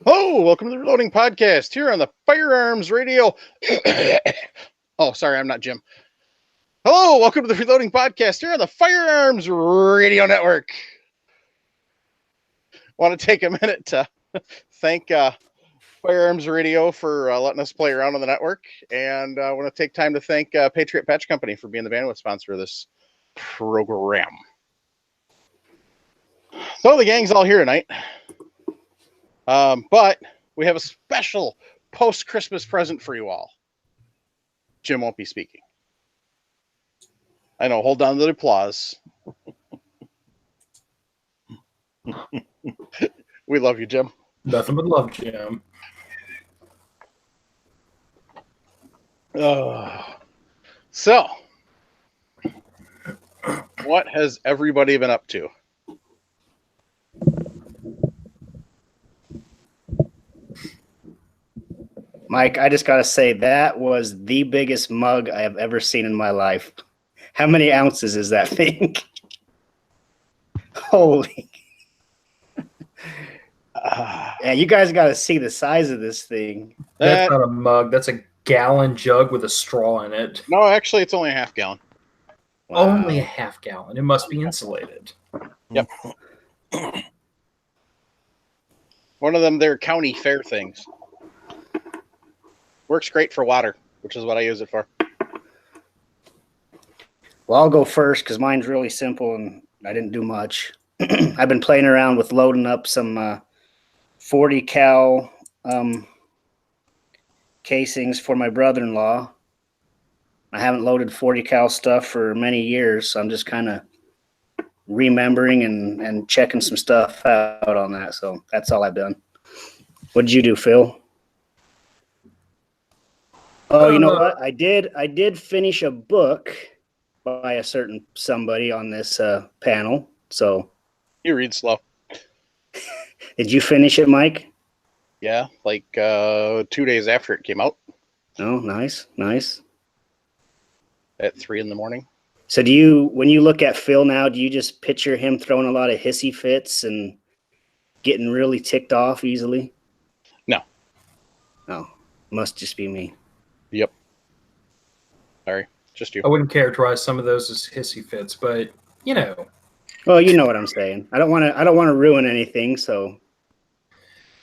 Hello, welcome to the Reloading Podcast here on the Firearms Radio. Oh, sorry, I'm not Jim. Hello, welcome to the Reloading Podcast here on the Firearms Radio Network. Want to take a minute to thank Firearms Radio for letting us play around on the network, and I want to take time to thank Patriot Patch Company for being the bandwidth sponsor of this program. So the gang's all here tonight. But we have a special post-Christmas present for you all. Jim won't be speaking. I know, hold on to the applause. We love you, Jim. Nothing but love, Jim. So, what has everybody been up to? Mike, I just got to say, that was the biggest mug I have ever seen in my life. How many ounces is that thing? Holy. Yeah, you guys got to see the size of this thing. That's not a mug. That's a gallon jug with a straw in it. No, actually, it's only a half gallon. Wow. Only a half gallon. It must be insulated. Yep. One of them, their county fair things. Works great for water, which is what I use it for. Well, I'll go first because mine's really simple and I didn't do much. I've been playing around with loading up some 40 cal casings for my brother-in-law. I haven't loaded 40 cal stuff for many years, so I'm just kind of remembering and checking some stuff out on that. So that's all I've done. What did you do, Phil? Oh, you know what? I did finish a book by a certain somebody on this panel. So you read slow. Did you finish it, Mike? Yeah, like 2 days after it came out. Oh, nice. At 3 a.m. So when you look at Phil now, do you just picture him throwing a lot of hissy fits and getting really ticked off easily? No. Oh, must just be me. Yep. Sorry, just you. I wouldn't characterize some of those as hissy fits, but you know. Well, you know what I'm saying. I don't want to ruin anything, so.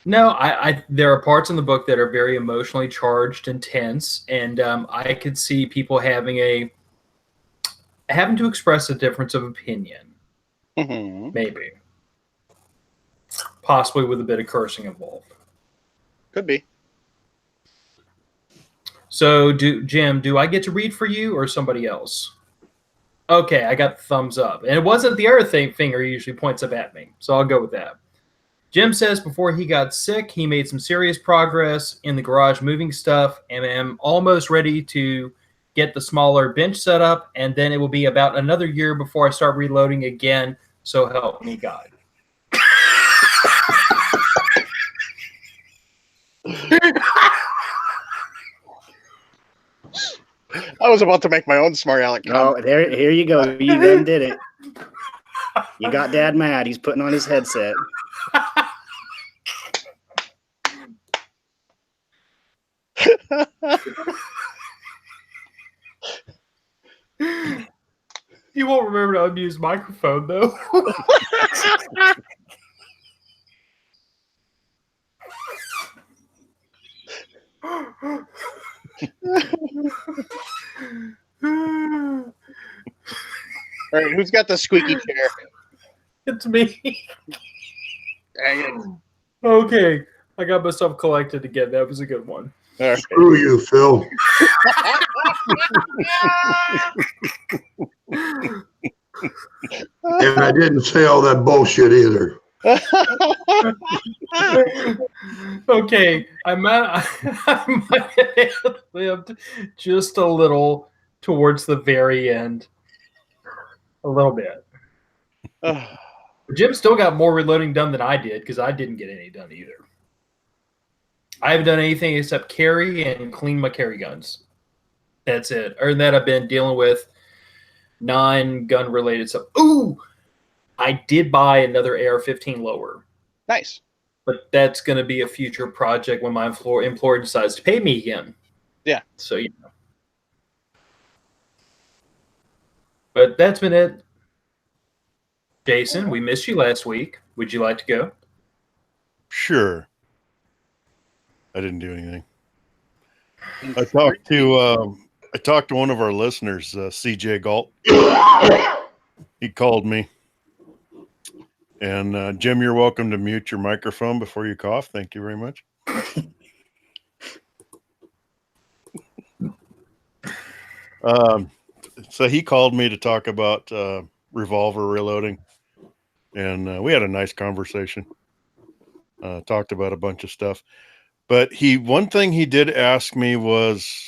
No, I there are parts in the book that are very emotionally charged and tense, and I could see people having to express a difference of opinion. Mm-hmm. Maybe. Possibly with a bit of cursing involved. Could be. So, Jim, do I get to read for you or somebody else? Okay, I got the thumbs up. And it wasn't the other finger he usually points up at me, so I'll go with that. Jim says before he got sick, he made some serious progress in the garage moving stuff, and am almost ready to get the smaller bench set up, and then it will be about another year before I start reloading again, so help me God. I was about to make my own smart aleck comment. Oh, here you go. You then did it. You got Dad mad. He's putting on his headset. You won't remember to unmute his microphone, though. All right, who's got the squeaky chair? It's me. Dang it. Okay, I got myself collected again. That was a good one. Okay. Screw you, Phil. And I didn't say all that bullshit either. Okay, I might have lived just a little towards the very end. A little bit. Jim still got more reloading done than I did because I didn't get any done either. I haven't done anything except carry and clean my carry guns. That's it. Other than that, I've been dealing with non-gun related stuff. Ooh! I did buy another AR-15 lower. Nice. but that's going to be a future project when my employer decides to pay me again. Yeah. So, you know. But that's been it. Jason, we missed you last week. Would you like to go? Sure. I didn't do anything. I talked to one of our listeners, CJ Galt. He called me. And Jim, you're welcome to mute your microphone before you cough. Thank you very much. So he called me to talk about revolver reloading, and we had a nice conversation. Talked about a bunch of stuff, but one thing he did ask me was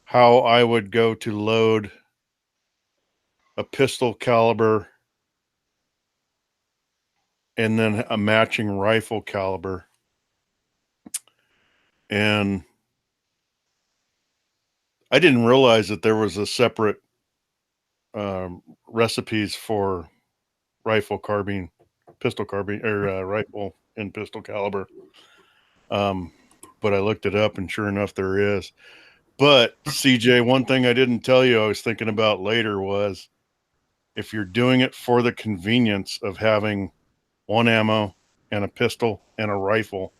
how I would go to load a pistol caliber and then a matching rifle caliber. And I didn't realize that there was a separate recipes for rifle carbine, pistol carbine, or rifle and pistol caliber. But I looked it up, and sure enough, there is. But CJ, one thing I didn't tell you I was thinking about later was if you're doing it for the convenience of having one ammo and a pistol and a rifle,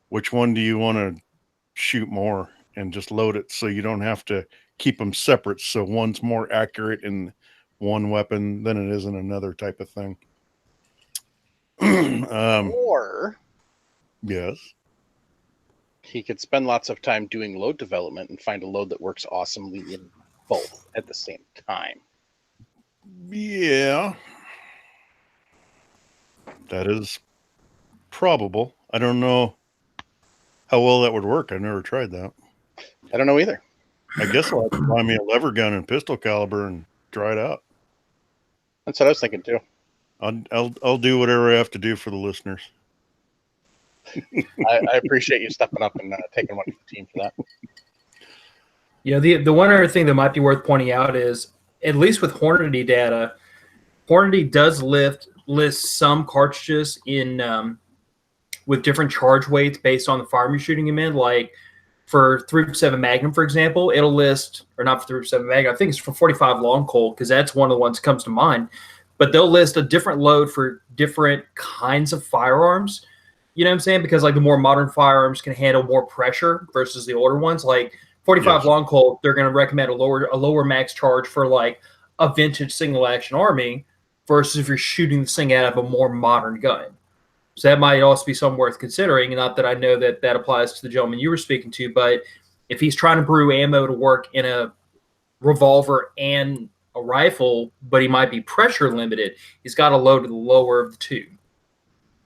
which one do you want to shoot more and just load it so you don't have to keep them separate, so one's more accurate in one weapon than it is in another type of thing? Or Yes. he could spend lots of time doing load development and find a load that works awesomely in both at the same time. Yeah. That is probable. I don't know how well that would work. I've never tried that. I don't know either. I guess I'll have to buy me a lever gun and pistol caliber and try it out. That's what I was thinking too. I'll do whatever I have to do for the listeners. I appreciate you stepping up and taking one for the team for that. Yeah, the one other thing that might be worth pointing out is, at least with Hornady data, Hornady does list some cartridges in with different charge weights based on the firearm you're shooting them in. Like for 357 Magnum, for example, it'll list, or not for 357 Magnum, I think it's for 45 Long Colt, because that's one of the ones that comes to mind. But they'll list a different load for different kinds of firearms. You know what I'm saying? Because like the more modern firearms can handle more pressure versus the older ones. Like 45 Yes. Long Colt, they're going to recommend a lower max charge for like a vintage single action Army versus if you're shooting this thing out of a more modern gun. So that might also be something worth considering. Not that I know that applies to the gentleman you were speaking to, but if he's trying to brew ammo to work in a revolver and a rifle, but he might be pressure limited, he's got to load to the lower of the two.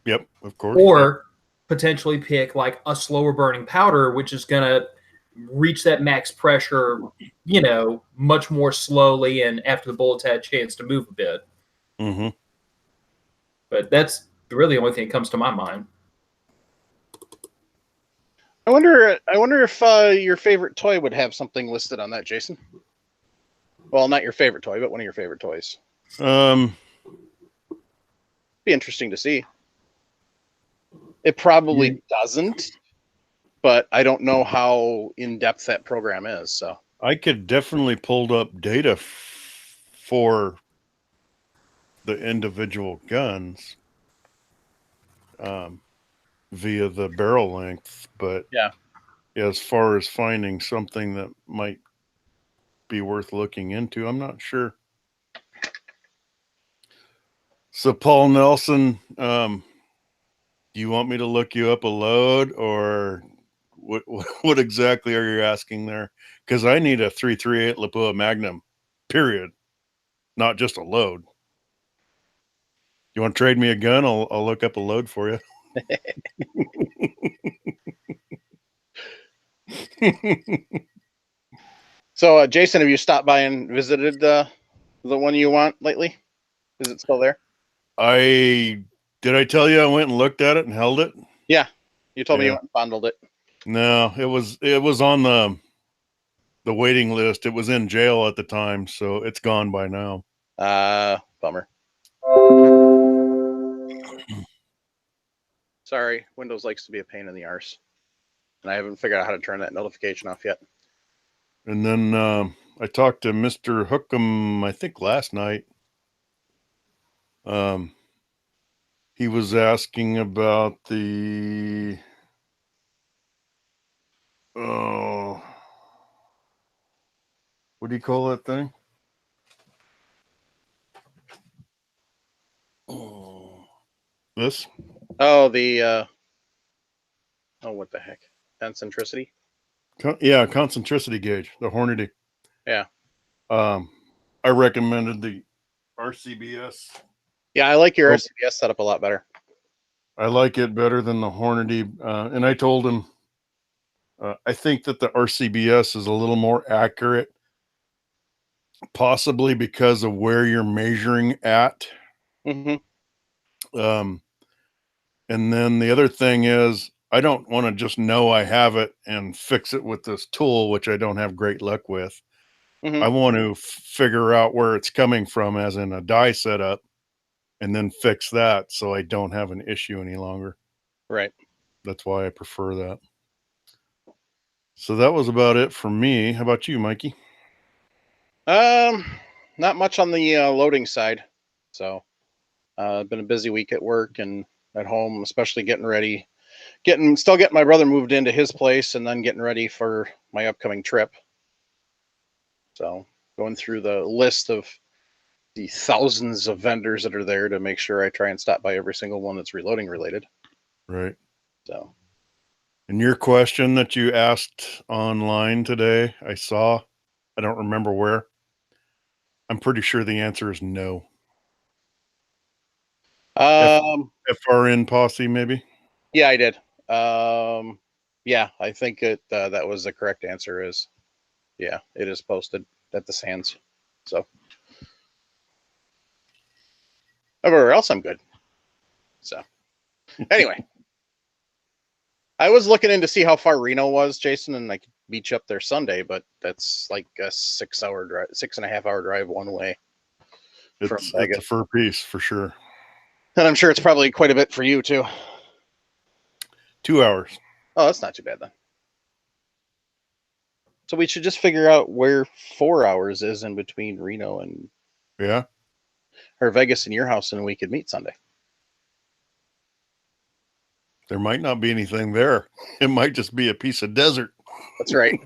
Yep, of course. Or potentially pick like a slower burning powder, which is going to reach that max pressure, you know, much more slowly and after the bullets had a chance to move a bit. Mm-hmm. But that's really the only thing that comes to my mind. I wonder if your favorite toy would have something listed on that, Jason. Well, not your favorite toy, but one of your favorite toys. Be interesting to see. It probably doesn't, but I don't know how in-depth that program is. So I could definitely pull up data for the individual guns via the barrel length, but yeah, as far as finding something that might be worth looking into, I'm not sure. So Paul Nelson, do you want me to look you up a load, or what exactly are you asking there? Because I need a 338 Lapua Magnum, period, not just a load. You want to trade me a gun? I'll look up a load for you. So, Jason, have you stopped by and visited the one you want lately? Is it still there? Did I tell you I went and looked at it and held it? Yeah, you told me you Yeah. went and fondled it. No, it was on the waiting list. It was in jail at the time, so it's gone by now. Bummer. Sorry, Windows likes to be a pain in the arse. And I haven't figured out how to turn that notification off yet. And then I talked to Mr. Hookham, I think last night. He was asking about the what do you call that thing? This? Oh, what the heck? Concentricity? Yeah, concentricity gauge, the Hornady. Yeah. I recommended the RCBS. Yeah, I like your RCBS setup a lot better. I like it better than the Hornady. And I told him, I think that the RCBS is a little more accurate, possibly because of where you're measuring at. Mm-hmm. And then the other thing is, I don't want to just know I have it and fix it with this tool, which I don't have great luck with. Mm-hmm. I want to figure out where it's coming from, as in a die setup, and then fix that so I don't have an issue any longer. Right. That's why I prefer that. So that was about it for me. How about you, Mikey? Not much on the loading side. So, been a busy week at work and at home, especially getting ready, still getting my brother moved into his place and then getting ready for my upcoming trip. So, going through the list of the thousands of vendors that are there to make sure I try and stop by every single one that's reloading related. Right. So, and your question that you asked online today, I don't remember where. I'm pretty sure the answer is no. FRN posse, maybe. Yeah, I did. Yeah, I think that was the correct answer. Is yeah, it is posted at the Sands. So everywhere else, I'm good. So anyway, I was looking in to see how far Reno was, Jason, and I could beach up there Sunday, but that's like a 6.5 hour drive one way. It's a fur piece for sure. And I'm sure it's probably quite a bit for you too. 2 hours. Oh, that's not too bad then. So we should just figure out where 4 hours is in between Reno and or Vegas and your house, and we could meet Sunday. There might not be anything there. It might just be a piece of desert. That's right.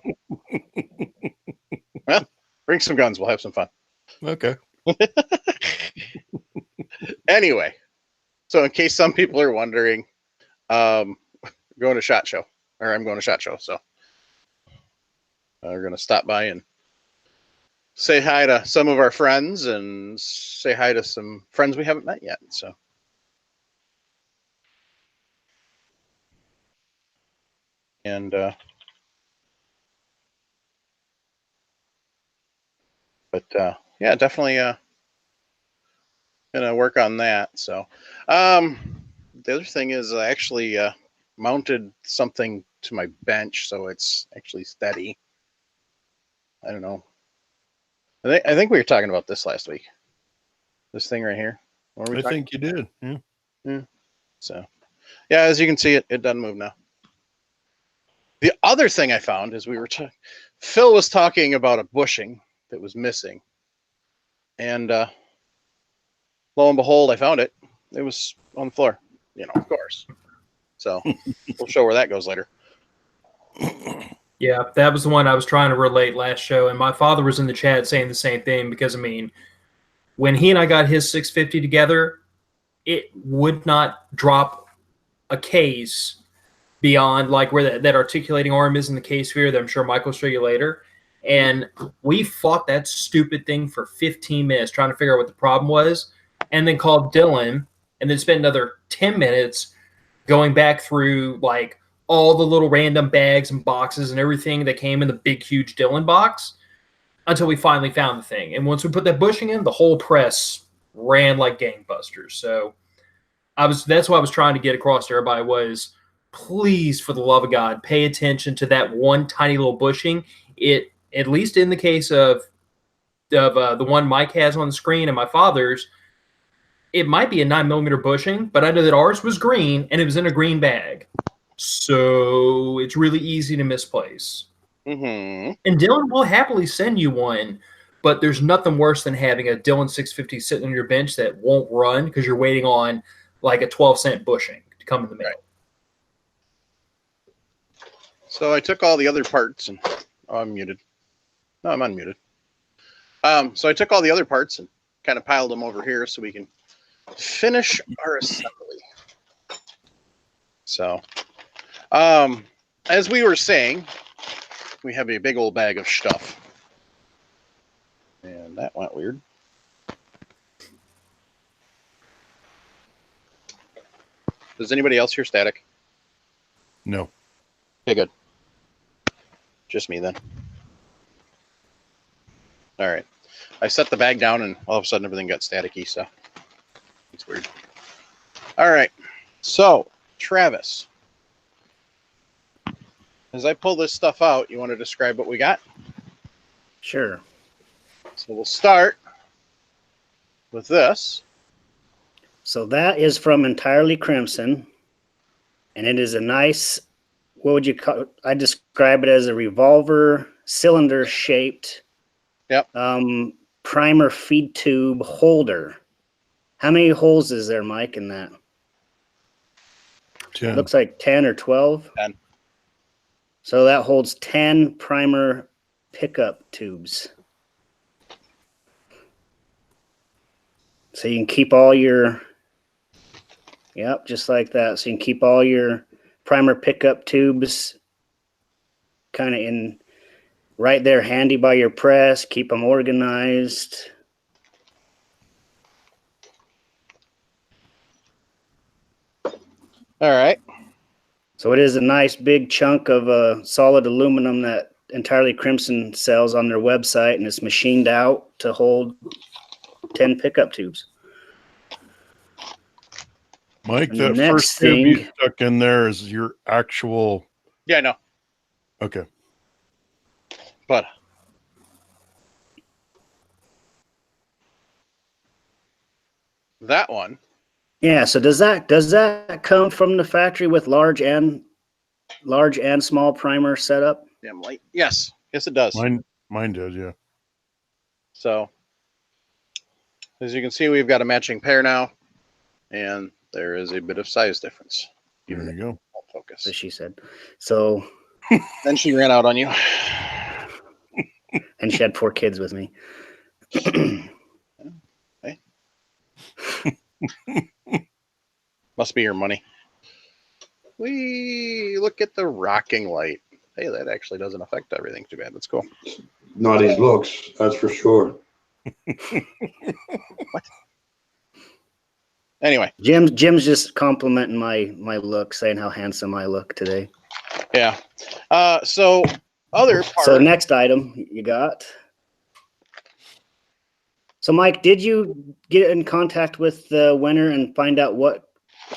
Well, bring some guns. We'll have some fun. Okay. Anyway, so in case some people are wondering, going to SHOT Show, or I'm going to SHOT Show, so we're going to stop by and say hi to some of our friends and say hi to some friends we haven't met yet. So, and yeah, definitely gonna work on that. So, the other thing is I actually mounted something to my bench, so it's actually steady. I don't know. I think we were talking about this last week. This thing right here. I think you did. Yeah. Yeah. So, yeah, as you can see, it doesn't move now. The other thing I found is Phil was talking about a bushing that was missing, and lo and behold, I found it. It was on the floor, of course. So we'll show where that goes later. Yeah, that was the one I was trying to relate last show, and my father was in the chat saying the same thing because, I mean, when he and I got his 650 together, it would not drop a case beyond like where that articulating arm is in the case sphere that I'm sure Mike will show you later. And we fought that stupid thing for 15 minutes trying to figure out what the problem was, and then called Dylan, and then spent another 10 minutes going back through like all the little random bags and boxes and everything that came in the big, huge Dylan box until we finally found the thing. And once we put that bushing in, the whole press ran like gangbusters. So that's what I was trying to get across to everybody was, please, for the love of God, pay attention to that one tiny little bushing. It, at least in the case of the one Mike has on the screen and my father's, it might be a 9mm bushing, but I know that ours was green and it was in a green bag. So it's really easy to misplace. Mm-hmm. And Dylan will happily send you one, but there's nothing worse than having a Dylan 650 sitting on your bench that won't run because you're waiting on like a 12-cent bushing to come in the mail. Right. So I took all the other parts and I'm muted. No, I'm unmuted. So I took all the other parts and kind of piled them over here so we can finish our assembly. So, as we were saying, we have a big old bag of stuff. And that went weird. Does anybody else hear static? No. Okay, good. Just me then. All right. I set the bag down and all of a sudden everything got staticky, so it's weird. All right. So, Travis, as I pull this stuff out, you want to describe what we got? Sure. So we'll start with this. So that is from Entirely Crimson, and it is a nice, what would you call it? I describe it as a revolver cylinder shaped primer feed tube holder. How many holes is there, Mike, in that? 10. Looks like 10 or 12. 10. So that holds 10 primer pickup tubes. So you can keep all your, yep, just like that. So you can keep all your primer pickup tubes kind of in right there, handy by your press. Keep them organized. All right. So it is a nice big chunk of solid aluminum that Entirely Crimson sells on their website, and it's machined out to hold 10 pickup tubes. Mike, And the that next first tube you thing- stuck in there is your actual. Yeah, I know. Okay. But that one, Yeah, so does that come from the factory with large and small primer setup? damn light. Yes. Yes, it does. Mine did, yeah. So, as you can see, we've got a matching pair now, and there is a bit of size difference. There you go. Won't focus. As she said. So, Then she ran out on you. and she had 4 kids with me. Must be your money. We look at the rocking light. Hey, that actually doesn't affect everything too bad. That's cool. Not his looks, that's for sure. Anyway, Jim's just complimenting my look, saying how handsome I look today. yeah. So other part. So next item you got. So Mike, did you get in contact with the winner and find out what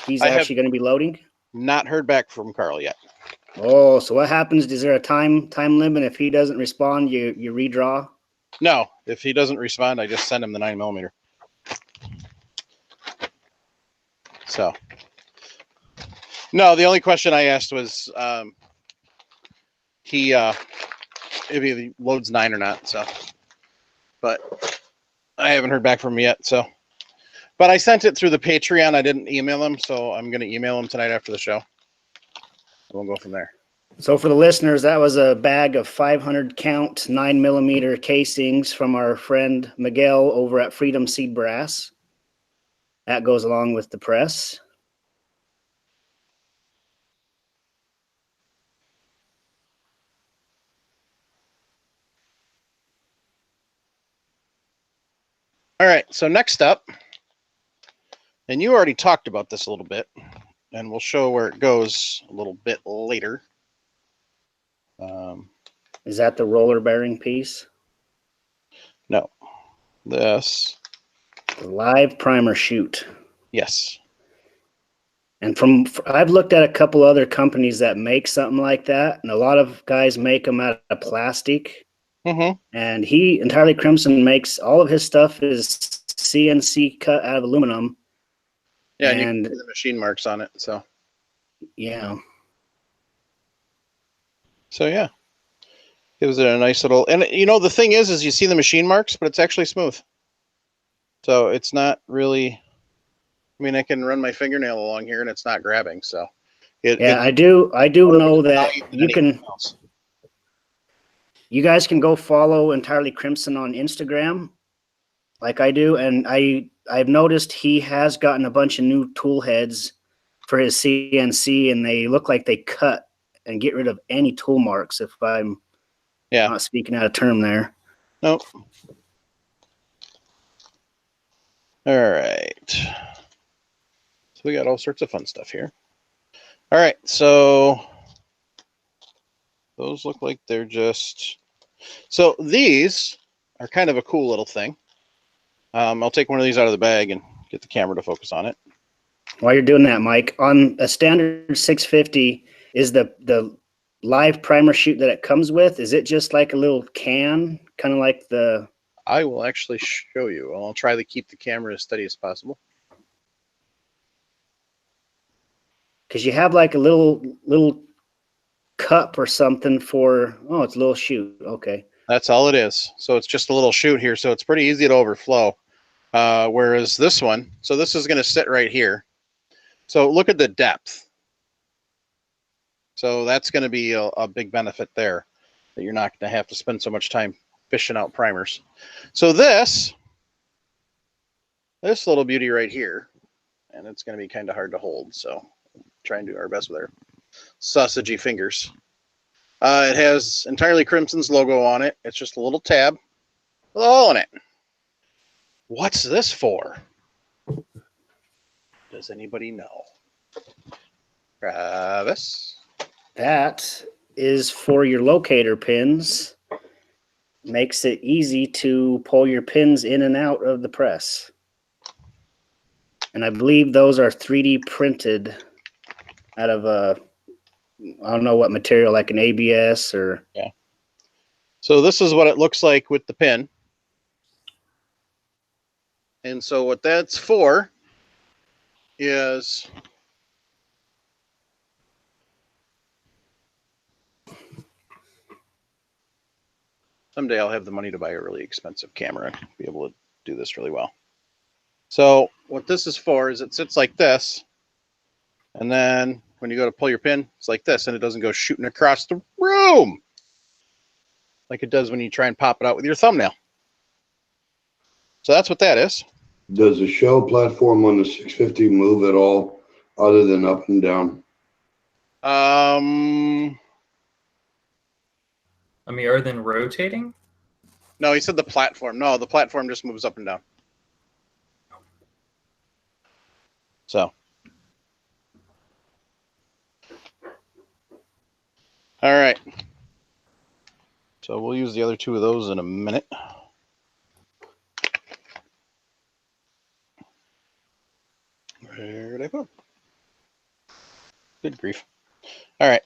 he's I have- actually going to be loading? Not heard back from Carl yet. Oh, so what happens? Is there a time limit? If he doesn't respond, you redraw? No, if he doesn't respond, I just send him the 9mm. So, no, the only question I asked was if he loads 9 or not. So, but I haven't heard back from him yet. So, but I sent it through the Patreon. I didn't email him, so I'm going to email him tonight after the show. We'll go from there. So for the listeners, that was a bag of 500 count 9mm casings from our friend Miguel over at Freedom Seed Brass. That goes along with the press. All right, so next up, and you already talked about this a little bit, and we'll show where it goes a little bit later. Is that the roller bearing piece? No, this, The live primer chute. yes. And I've looked at a couple other companies that make something like that, and a lot of guys make them out of plastic. Mm-hmm. And Entirely Crimson makes all of his stuff is CNC cut out of aluminum, Yeah, and you And can see the machine marks on it. So yeah, yeah, gives it a nice little. And you know, the thing is you see the machine marks, but it's actually smooth. So it's not really. I mean, I can run my fingernail along here, and it's not grabbing. So yeah, I do know that you can. else. You guys can go follow Entirely Crimson on Instagram, like I do, and I've noticed he has gotten a bunch of new tool heads for his CNC, and they look like they cut and get rid of any tool marks. If I'm not speaking out of term there. Nope. All right. So we got all sorts of fun stuff here. All right, so those look like they're just. So these are kind of a cool little thing. I'll take one of these out of the bag and get the camera to focus on it. While you're doing that, Mike, on a standard 650, is the live primer shoot that it comes with, is it just like a little can, kind of like the... I will actually show you. I'll try to keep the camera as steady as possible. Because you have like a little cup or something for... Oh, it's a little shoot. Okay. That's all it is. So it's just a little chute here. So it's pretty easy to overflow. Whereas this one, so this is going to sit right here. So look at the depth. So that's going to be a big benefit there, that you're not going to have to spend so much time fishing out primers. So this little beauty right here, and it's going to be kind of hard to hold. So try and do our best with our sausagey fingers. It has Entirely Crimson's logo on it. It's just a little tab with a hole in it. What's this for? Does anybody know? Travis? That is for your locator pins. Makes it easy to pull your pins in and out of the press. And I believe those are 3D printed out of I don't know what material, like an ABS or... Yeah. So this is what it looks like with the pin. And so what that's for is someday I'll have the money to buy a really expensive camera and be able to do this really well. So what this is for is it sits like this, and then when you go to pull your pin, it's like this, and it doesn't go shooting across the room like it does when you try and pop it out with your thumbnail. So that's what that is. Does the shell platform on the 650 move at all other than up and down? I mean, other than rotating? No, he said the platform. No, the platform just moves up and down. So. All right. So we'll use the other two of those in a minute. Where did I put them? Good grief. All right.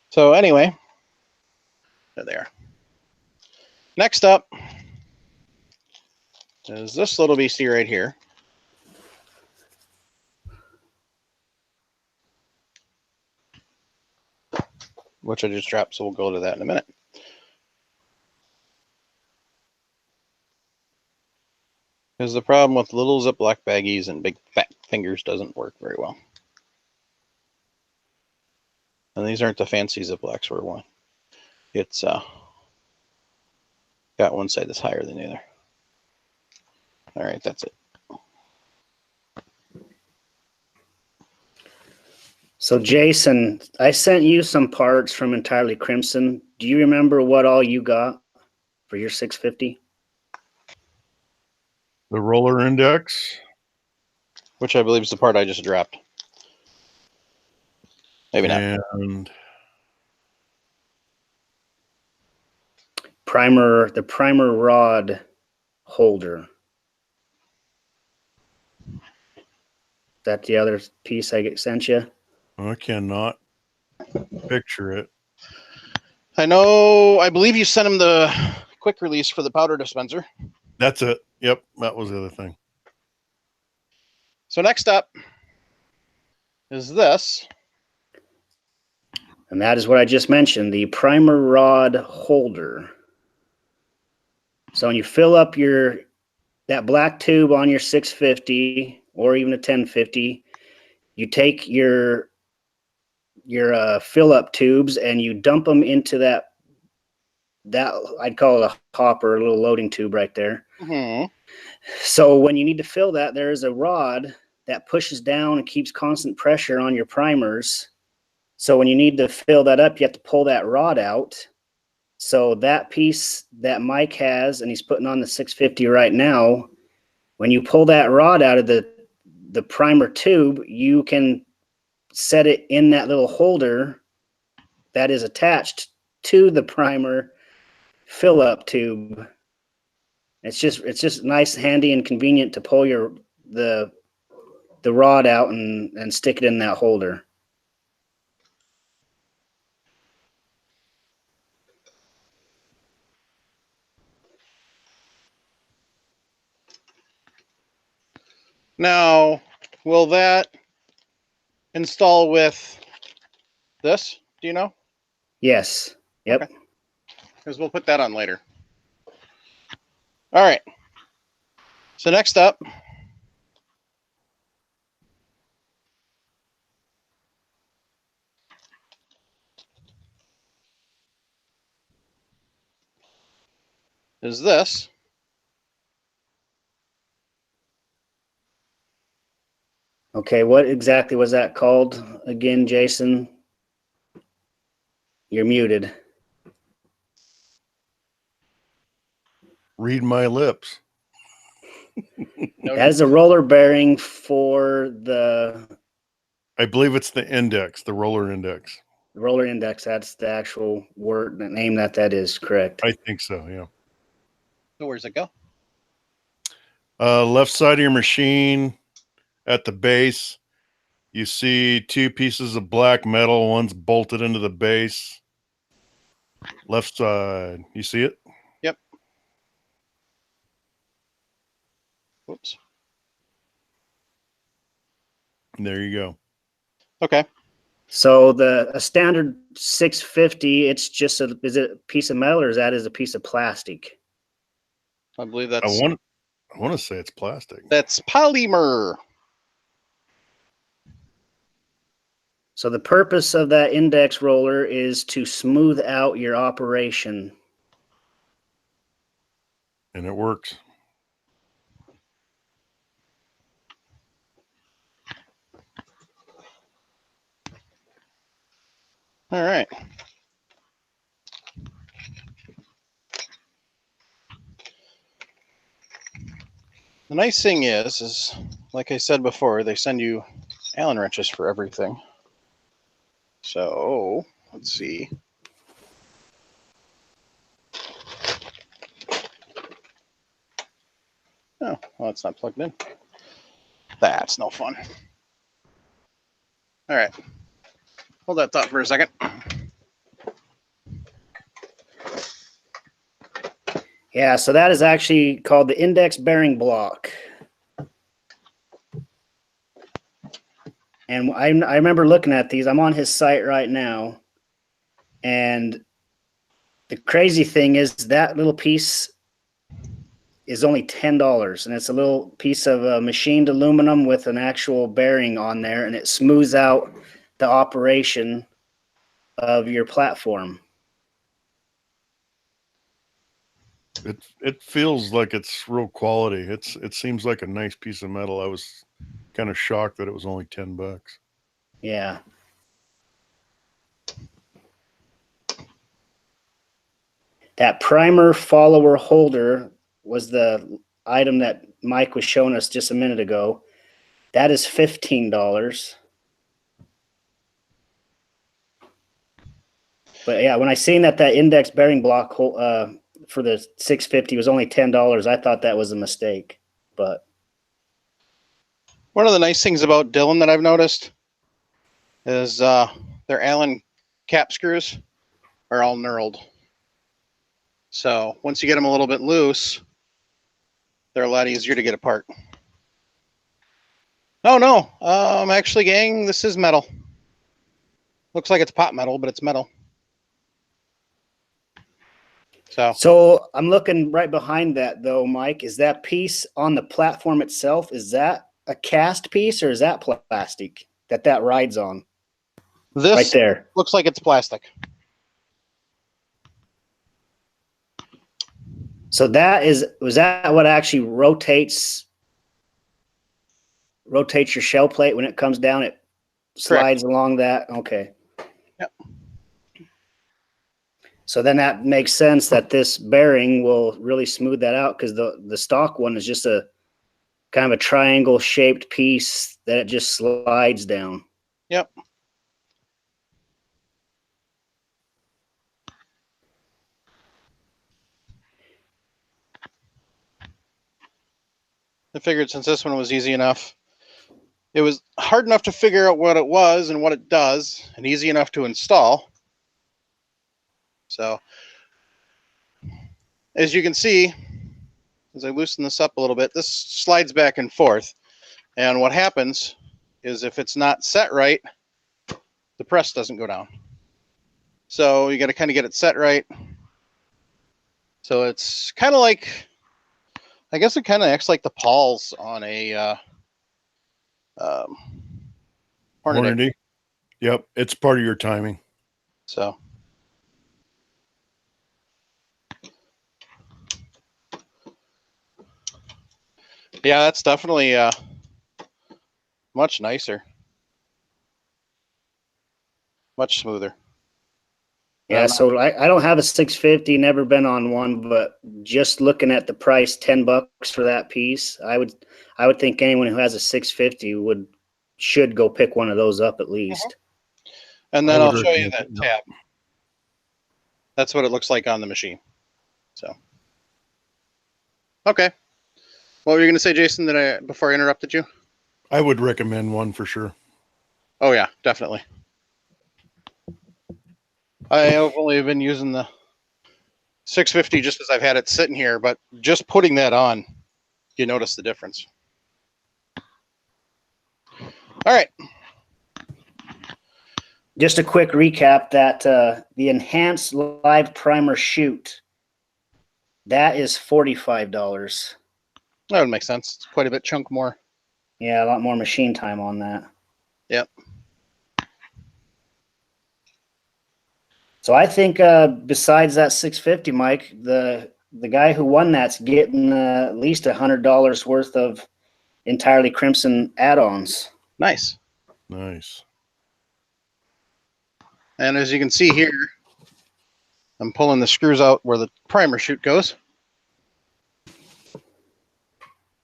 So anyway, there they are. Next up is this little beastie right here. Which I just dropped, so we'll go to that in a minute. Because the problem with little Ziploc baggies and big fat fingers doesn't work very well. And these aren't the fancy Ziplocs we're one. It's got one side that's higher than the other. All right, that's it. So Jason, I sent you some parts from Entirely Crimson. Do you remember what all you got for your 650? The roller index. Which I believe is the part I just dropped. Maybe not. And The primer rod holder. Is that the other piece I sent you? I cannot picture it. I know, I believe you sent him the quick release for the powder dispenser. That's it. Yep, that was the other thing. So next up is this. And that is what I just mentioned, the primer rod holder. So when you fill up that black tube on your 650 or even a 1050, you take your fill up tubes and you dump them into that I'd call it a hopper, a little loading tube right there. Mm-hmm. So when you need to fill that, there is a rod that pushes down and keeps constant pressure on your primers. So when you need to fill that up, you have to pull that rod out. So that piece that Mike has, and he's putting on the 650 right now, when you pull that rod out of the primer tube, you can set it in that little holder that is attached to the primer fill up tube. It's just nice, handy, and convenient to pull the rod out and stick it in that holder. Now, will that install with this? Do you know? Yes. Yep. Okay. Because we'll put that on later. All right. So next up is this. Okay, what exactly was that called again, Jason? You're muted. Read my lips. That is a roller bearing for the I believe it's the index, the roller index. roller index. That's the actual word, the name that is, correct. I think so, yeah. So where's it go? Left side of your machine at the base, you see two pieces of black metal. One's bolted into the base. Left side. You see it? Yep. Whoops. There you go. Okay. So a standard 650, it's just is it a piece of metal or is a piece of plastic? I believe I that's want to say it's plastic. that's polymer. So the purpose of that index roller is to smooth out your operation. And it works. All right. The nice thing is like I said before, they send you Allen wrenches for everything. So let's see. Oh, well, it's not plugged in. That's no fun. All right. Hold that thought for a second. Yeah, so that is actually called the index bearing block. And I remember looking at these. I'm on his site right now. And the crazy thing is that little piece is only $10. And it's a little piece of machined aluminum with an actual bearing on there. And it smooths out the operation of your platform. It feels like it's real quality. It seems like a nice piece of metal. I was kind of shocked that it was only $10. Yeah. That primer follower holder was the item that Mike was showing us just a minute ago. That is $15. But yeah, when I seen that index bearing block for the 650 was only $10, I thought that was a mistake. But One of the nice things about Dillon that I've noticed is their Allen cap screws are all knurled. So once you get them a little bit loose, they're a lot easier to get apart. Oh no. Actually, gang, this is metal. Looks like it's pot metal, but it's metal. So I'm looking right behind that though, Mike. Is that piece on the platform itself? Is that a cast piece or is that plastic that rides on? This right there. looks like it's plastic. So was that what actually rotates your shell plate when it comes down? It slides along that. Okay. Yep. So then that makes sense that this bearing will really smooth that out, because the stock one is just a kind of a triangle shaped piece that it just slides down. Yep. I figured since this one was easy enough, it was hard enough to figure out what it was and what it does, and easy enough to install. So, as you can see, as I loosen this up a little bit, this slides back and forth. And what happens is if it's not set right, the press doesn't go down. So you got to kind of get it set right. So it's kind of like, I guess it kind of acts like the pawls on a Hornady. Yep, it's part of your timing. So. Yeah, that's definitely much nicer. Much smoother. Yeah, so I don't have a 650, never been on one, but just looking at the price, $10 for that piece, I would think anyone who has a 650 should go pick one of those up at least. And then I'll show you that tab. That's what it looks like on the machine. So, okay. What were you going to say, Jason, before I interrupted you? I would recommend one for sure. Oh yeah, definitely. I have only been using the 650 just as I've had it sitting here, but just putting that on, you notice the difference. All right. Just a quick recap that the enhanced live primer shoot, that is $45. That would make sense. It's quite a bit chunk more. Yeah, a lot more machine time on that. Yep. So I think besides that 650, Mike, the guy who won that's getting at least $100 worth of Entirely Crimson add-ons. Nice. Nice. And as you can see here, I'm pulling the screws out where the primer chute goes.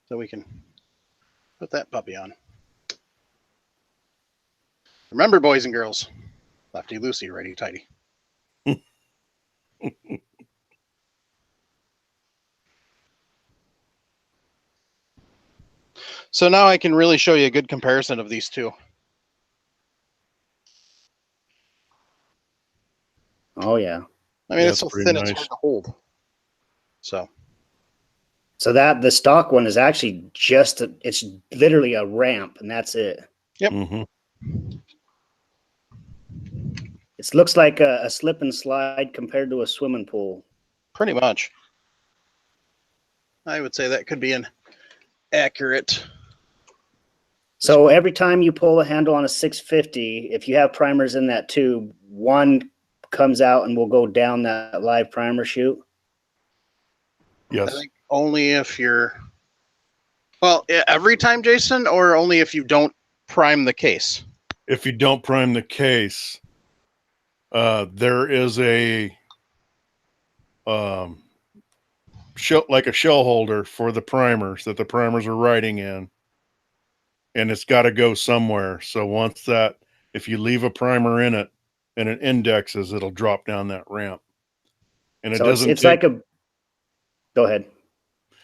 So we can put that puppy on. Remember, boys and girls, lefty loosey, righty tighty. So now I can really show you a good comparison of these two. Oh yeah. I mean, it's so thin, it's hard to hold. So that the stock one is actually it's literally a ramp, and that's it. Yep. Mm-hmm. It looks like a slip and slide compared to a swimming pool. Pretty much. I would say that could be an accurate. So every time you pull a handle on a 650, if you have primers in that tube, one comes out and will go down that live primer chute? Yes. I think only if you're, well, every time, Jason, or only if you don't prime the case? If you don't prime the case, there is a shell, like a shell holder for the primers that the primers are riding in, and it's got to go somewhere. So once that, if you leave a primer in it and it indexes, it'll drop down that ramp. And it So doesn't. it's like a. Go ahead.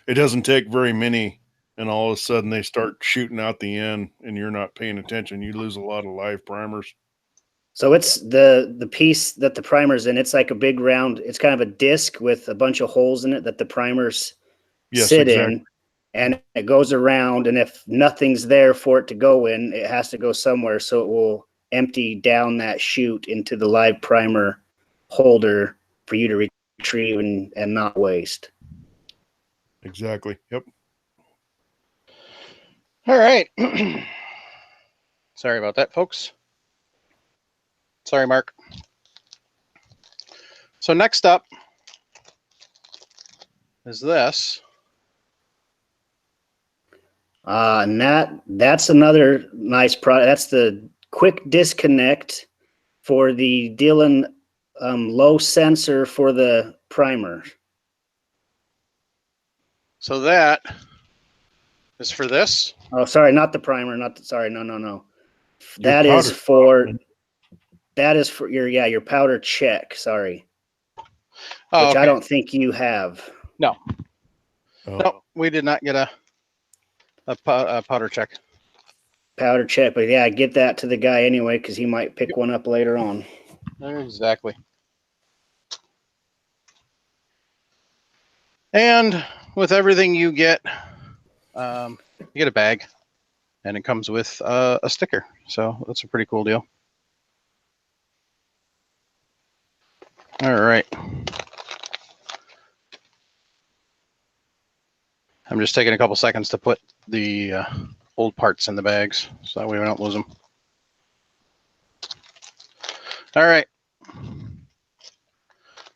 It doesn't take very many, and all of a sudden they start shooting out the end, and you're not paying attention. You lose a lot of live primers. So it's the piece that the primer's in. It's like a big round. It's kind of a disc with a bunch of holes in it that the primers sit in, and it goes around, and if nothing's there for it to go in, it has to go somewhere, so it will empty down that chute into the live primer holder for you to retrieve and not waste. Exactly. Yep. All right. Sorry about that, folks. Sorry, Mark. So next up is this. And that's another nice product. That's the quick disconnect for the Dylan low sensor for the primer. So that is for this. Oh, sorry, not the primer. Sorry, no. Your That is powder for your powder check. Sorry, Oh, which okay. I don't think you have. No, Oh, no, we did not get a powder check. Powder check, but yeah, get that to the guy anyway because he might pick one up later on. Exactly. And with everything you get a bag, and it comes with a sticker. So that's a pretty cool deal. All right. I'm just taking a couple seconds to put the old parts in the bags so that way we don't lose them. All right.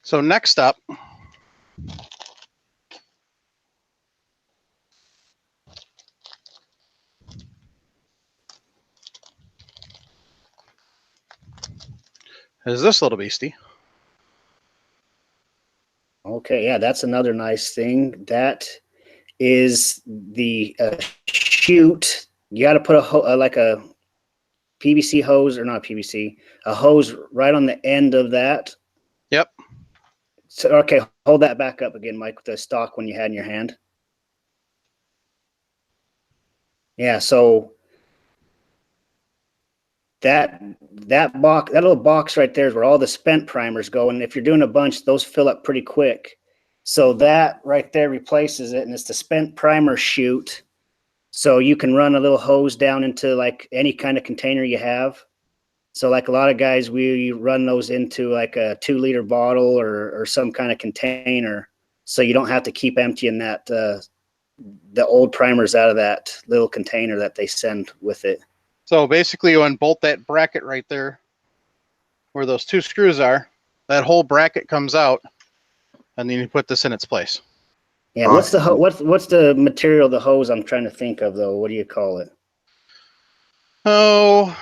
So next up, is this little beastie. Okay, yeah, that's another nice thing. That is the chute. You got to put like a PVC hose, or not PVC, a hose right on the end of that. Yep. So, okay, hold that back up again, Mike, with the stock one you had in your hand. Yeah, so that box, that little box right there is where all the spent primers go, and if you're doing a bunch, those fill up pretty quick. So that right there replaces it, and it's the spent primer chute. So you can run a little hose down into like any kind of container you have. So like a lot of guys, we run those into like a 2-liter bottle or some kind of container, so you don't have to keep emptying that the old primers out of that little container that they send with it. So basically you unbolt that bracket right there where those 2 screws are. That whole bracket comes out, and then you put this in its place. Yeah, what's the material of the hose I'm trying to think of though? What do you call it? Oh,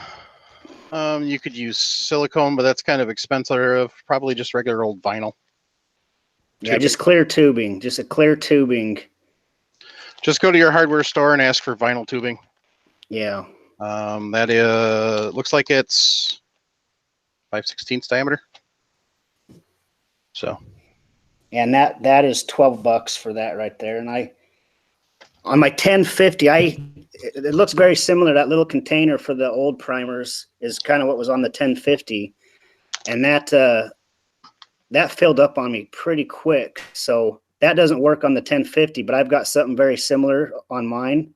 you could use silicone, but that's kind of expensive. Probably just regular old vinyl. Yeah, just clear tubing, just a clear tubing. Just go to your hardware store and ask for vinyl tubing. Yeah. That looks like it's 5/16 diameter. So. And that is $12 for that right there. And on my 1050, it looks very similar. That little container for the old primers is kind of what was on the 1050, and that filled up on me pretty quick. So that doesn't work on the 1050, but I've got something very similar on mine,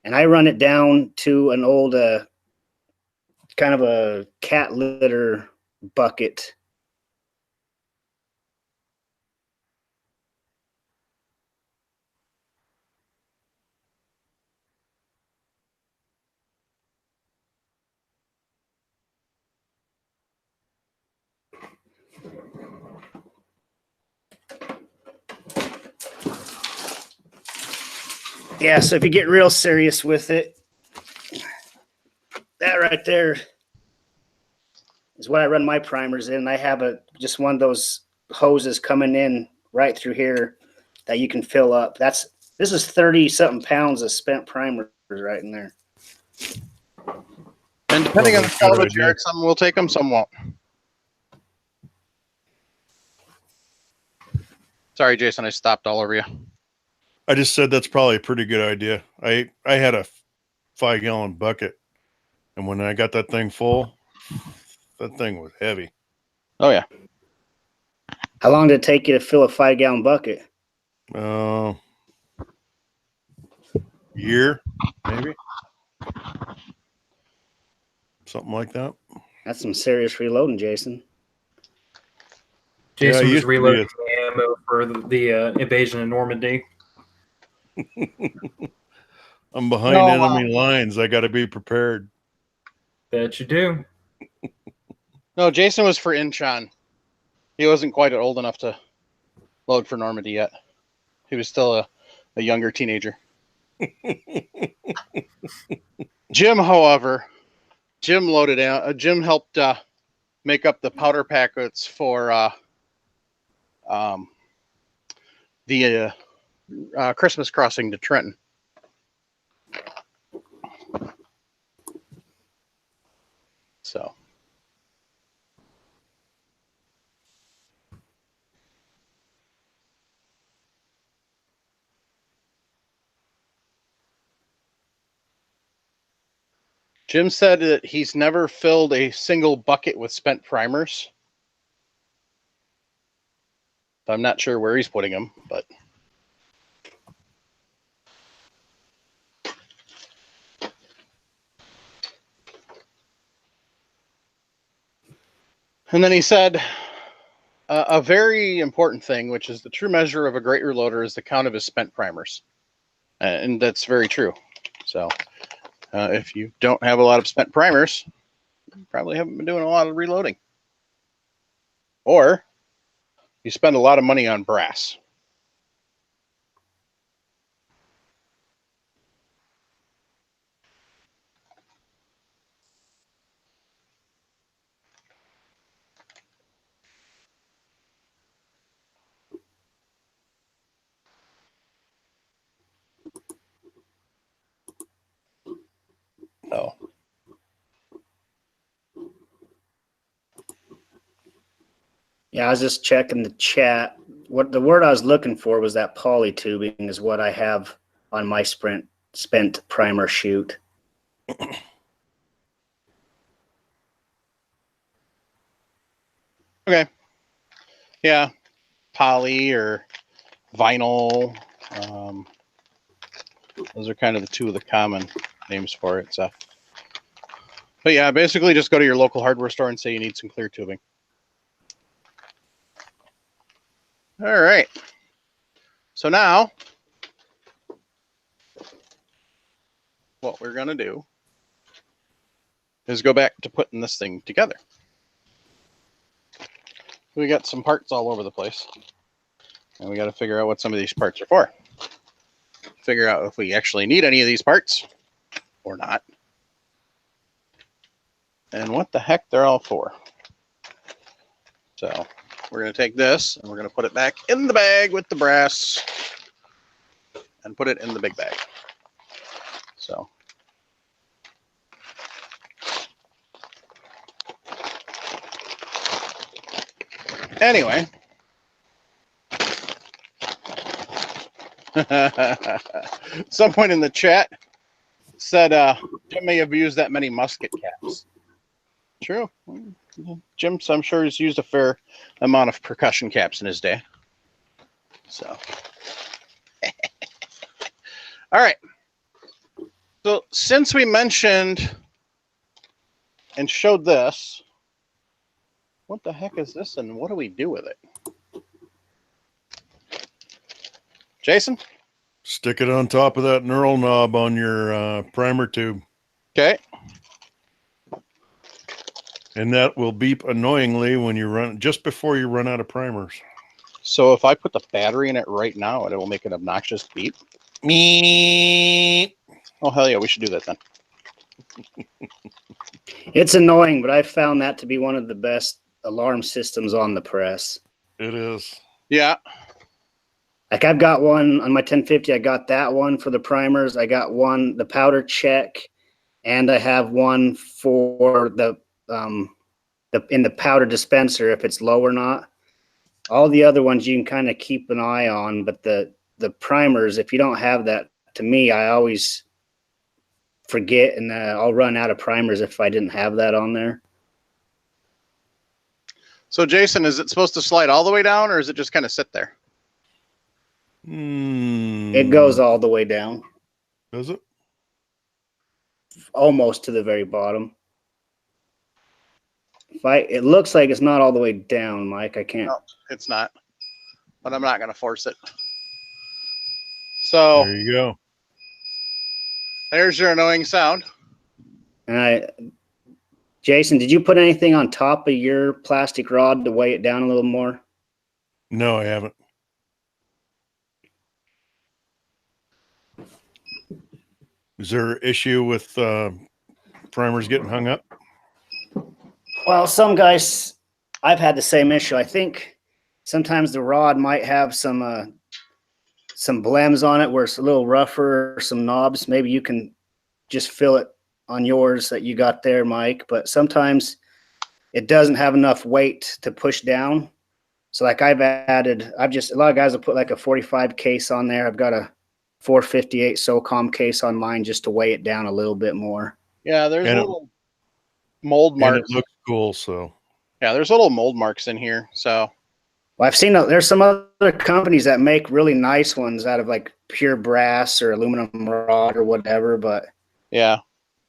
and I run it down to an old kind of a cat litter bucket. Yeah, so if you get real serious with it, that right there is what I run my primers in. I have just one of those hoses coming in right through here that you can fill up. This is 30-something pounds of spent primers right in there. And depending on the Probably a good salvage idea. yard, some will take them, some won't. Sorry, Jason, I stopped all over you. I just said that's probably a pretty good idea. I had a 5-gallon bucket, and when I got that thing full, that thing was heavy. Oh yeah. How long did it take you to fill a 5-gallon bucket? year, maybe something like that. That's some serious reloading, Jason. Jason it was used to be reloading the ammo for the invasion of Normandy. I'm behind No, enemy lines. I got to be prepared. Bet you do. No, Jason was for Incheon. He wasn't quite old enough to load for Normandy yet. He was still a younger teenager. Jim, however, Jim loaded out. Jim helped make up the powder packets for the Christmas crossing to Trenton. So. Jim said that he's never filled a single bucket with spent primers. I'm not sure where he's putting them, but and then he said a very important thing, which is the true measure of a great reloader is the count of his spent primers, and that's very true. So if you don't have a lot of spent primers, you probably haven't been doing a lot of reloading, or you spend a lot of money on brass. So. Yeah, I was just checking the chat. What the word I was looking for was that poly tubing is what I have on my spent primer chute. Okay. Yeah. Poly or vinyl. Those are kind of the two of the common names for it. So, but yeah, basically just go to your local hardware store and say you need some clear tubing. All right. So now what we're going to do is go back to putting this thing together. We got some parts all over the place, and we got to figure out what some of these parts are for. Figure out if we actually need any of these parts or not, and what the heck they're all for. So we're going to take this and we're going to put it back in the bag with the brass and put it in the big bag. So anyway, someone in the chat said Jim may have used that many musket caps. True. Jim, I'm sure, has used a fair amount of percussion caps in his day. So, all right. So since we mentioned and showed this, what the heck is this and what do we do with it? Jason? Stick it on top of that knurl knob on your primer tube. Okay. And that will beep annoyingly when you run, just before you run out of primers. So if I put the battery in it right now, it will make an obnoxious beep. Me. Oh, hell yeah, we should do that then. It's annoying, but I found that to be one of the best alarm systems on the press. It is. Yeah. Like I've got one on my 1050. I got that one for the primers. I got one, the powder check, and I have one for the in the powder dispenser if it's low or not. All the other ones you can kind of keep an eye on, but the primers, if you don't have that, to me, I always forget, and I'll run out of primers if I didn't have that on there. So Jason, is it supposed to slide all the way down, or is it just kind of sit there? It goes all the way down. Does it? almost to the very bottom. It looks like it's not all the way down, Mike. I can't. No, it's not. But I'm not going to force it. So There you go. there's your annoying sound. Jason, did you put anything on top of your plastic rod to weigh it down a little more? No, I haven't. Is there an issue with primers getting hung up? Well, some guys, I've had the same issue. I think sometimes the rod might have some blems on it where it's a little rougher, or some knobs. Maybe you can just fill it on yours that you got there, Mike. But sometimes it doesn't have enough weight to push down. So like a lot of guys will put like a 45 case on there. I've got a 458 SOCOM case on mine just to weigh it down a little bit more. Yeah, there's And little mold And marks. it looks cool, so. Yeah, there's little mold marks in here. So Well, I've seen there's some other companies that make really nice ones out of like pure brass or aluminum rod or whatever, but yeah,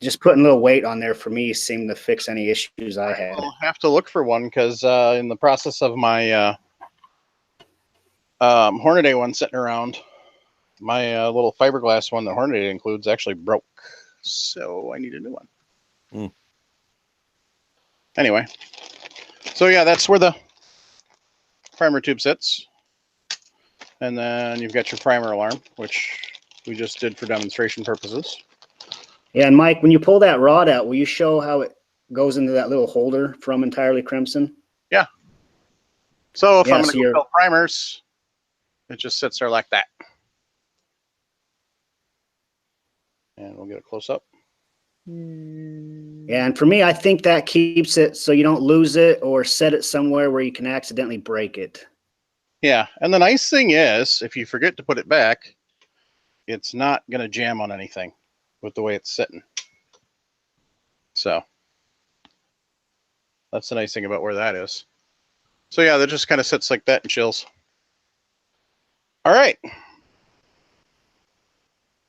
just putting a little weight on there for me seemed to fix any issues I had. I'll have to look for one because in the process of my Hornady one sitting around, my little fiberglass one that Hornady includes actually broke. So I need a new one. Mm. Anyway, so yeah, that's where the primer tube sits. And then you've got your primer alarm, which we just did for demonstration purposes. Yeah, and Mike, when you pull that rod out, will you show how it goes into that little holder from Entirely Crimson? So if Yeah, I'm going so to go fill primers, it just sits there like that. And we'll get a close up. Yeah, and for me, I think that keeps it so you don't lose it or set it somewhere where you can accidentally break it. Yeah, and the nice thing is, if you forget to put it back, it's not going to jam on anything with the way it's sitting. So that's the nice thing about where that is. So yeah, that just kind of sits like that and chills. All right.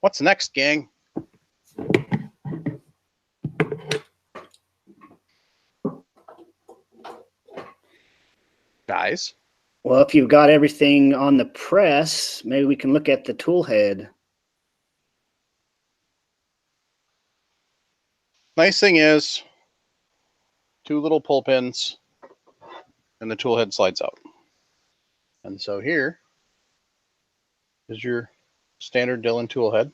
What's next, gang? Guys. Well, if you've got everything on the press, maybe we can look at the tool head. Nice thing is, two little pull pins, and the tool head slides out. And so here is your standard Dillon tool head.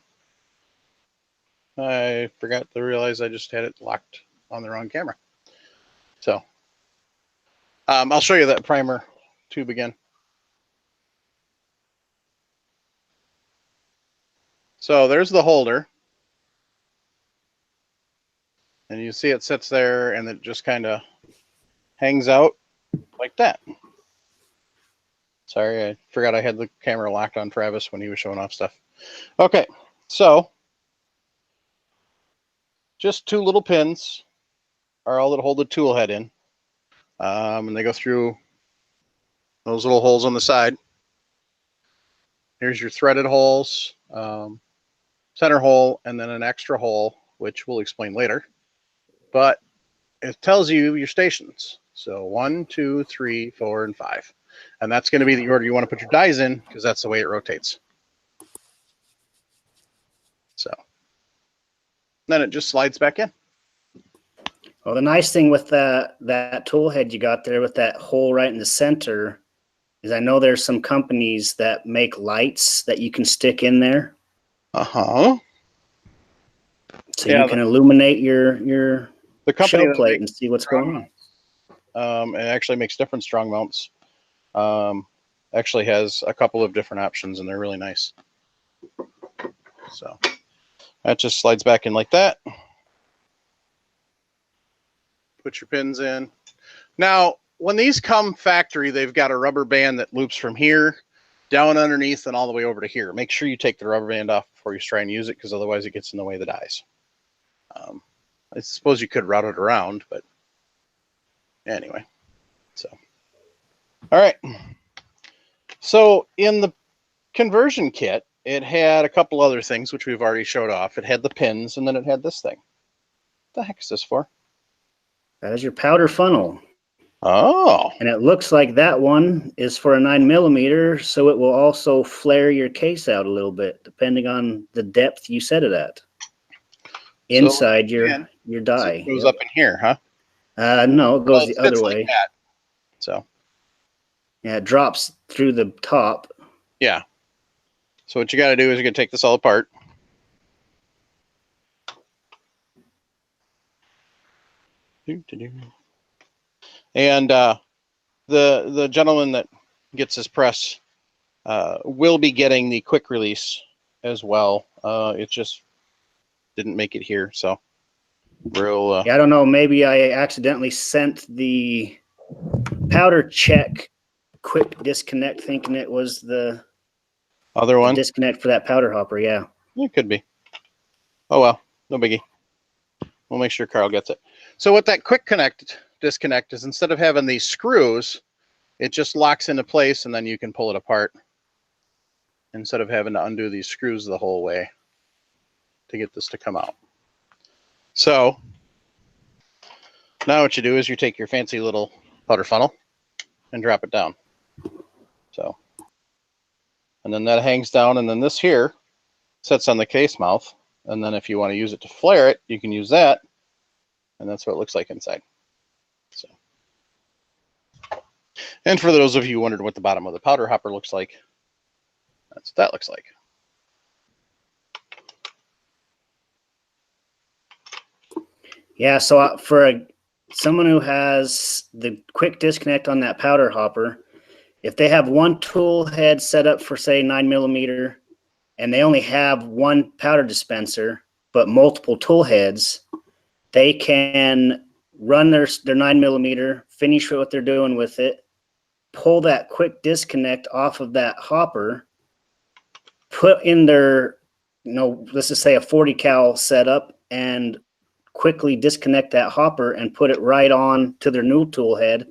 I forgot to realize I just had it locked on the wrong camera. So I'll show you that primer tube again. So there's the holder. And you see it sits there and it just kind of hangs out like that. Sorry, I forgot I had the camera locked on Travis when he was showing off stuff. Okay, so just two little pins are all that hold the tool head in. And they go through those little holes on the side. Here's your threaded holes, center hole, and then an extra hole, which we'll explain later. But it tells you your stations. So 1, 2, 3, 4, and 5. And that's going to be the order you want to put your dies in because that's the way it rotates. So then it just slides back in. Well, the nice thing with that tool head you got there with that hole right in the center is I know there's some companies that make lights that you can stick in there. Uh-huh. So you can illuminate your the company show plate and see what's going on. It actually makes different strong mounts. Actually has a couple of different options and they're really nice. So that just slides back in like that. Put your pins in. Now, when these come factory, they've got a rubber band that loops from here down underneath and all the way over to here. Make sure you take the rubber band off before you try and use it because otherwise it gets in the way of the dies. I suppose you could route it around, but anyway. So, all right. So in the conversion kit, it had a couple other things which we've already showed off. It had the pins, and then it had this thing. What the heck is this for? That is your powder funnel. Oh, And it looks like that one is for a 9mm, so it will also flare your case out a little bit, depending on the depth you set it at. Inside your so die. it goes up in here, huh? No, it goes Well, it the other fits way. like that. So Yeah, it drops through the top. yeah. So what you got to do is you're going to take this all apart. And the gentleman that gets his press will be getting the quick release as well. It just didn't make it here, so we'll. Yeah, I don't know. Maybe I accidentally sent the powder check quick disconnect, thinking it was the Other one? disconnect for that powder hopper. Yeah. It could be. Oh well, no biggie. We'll make sure Carl gets it. So what that quick disconnect is, instead of having these screws, it just locks into place and then you can pull it apart instead of having to undo these screws the whole way to get this to come out. So now what you do is you take your fancy little powder funnel and drop it down. So, and then that hangs down, and then this here sits on the case mouth. And then if you want to use it to flare it, you can use that. And that's what it looks like inside. So, and for those of you who wondered what the bottom of the powder hopper looks like, that's what that looks like. Yeah. So for someone who has the quick disconnect on that powder hopper, if they have one tool head set up for, say, 9mm, and they only have one powder dispenser, but multiple tool heads, they can run their 9mm, finish what they're doing with it, pull that quick disconnect off of that hopper, put in their, let's just say a 40 cal setup, and quickly disconnect that hopper and put it right on to their new tool head.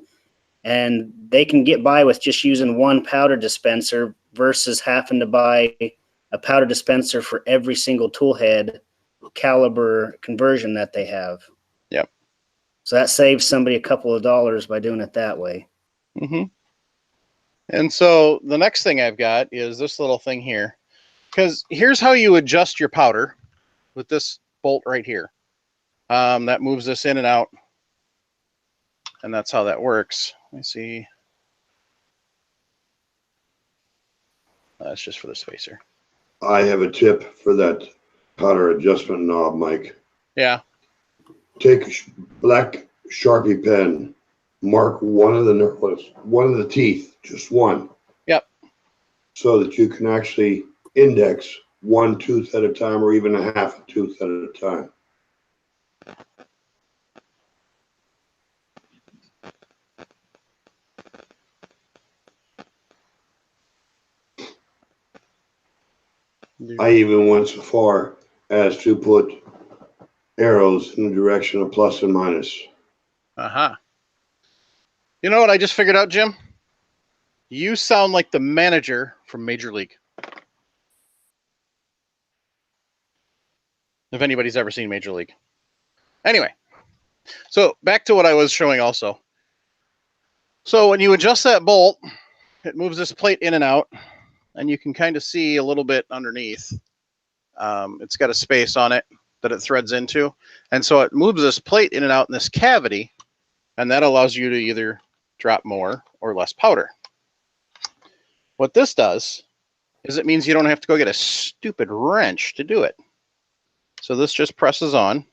And they can get by with just using one powder dispenser versus having to buy a powder dispenser for every single tool head caliber conversion that they have. Yep. So that saves somebody a couple of dollars by doing it that way. Mm-hmm. And so the next thing I've got is this little thing here, because here's how you adjust your powder with this bolt right here. That moves this in and out, and that's how that works. Let me see. That's just for the spacer. I have a tip for that powder adjustment knob, Mike. Yeah. Take a black Sharpie pen, mark one of the teeth, just one. Yep. So that you can actually index one tooth at a time, or even a half a tooth at a time. I even went so far as to put arrows in the direction of plus and minus. Uh-huh. You know what I just figured out, Jim? You sound like the manager from Major League. If anybody's ever seen Major League. Anyway, so back to what I was showing also. So when you adjust that bolt, it moves this plate in and out, and you can kind of see a little bit underneath. It's got a space on it that it threads into. And so it moves this plate in and out in this cavity, and that allows you to either drop more or less powder. What this does is it means you don't have to go get a stupid wrench to do it. So this just presses on.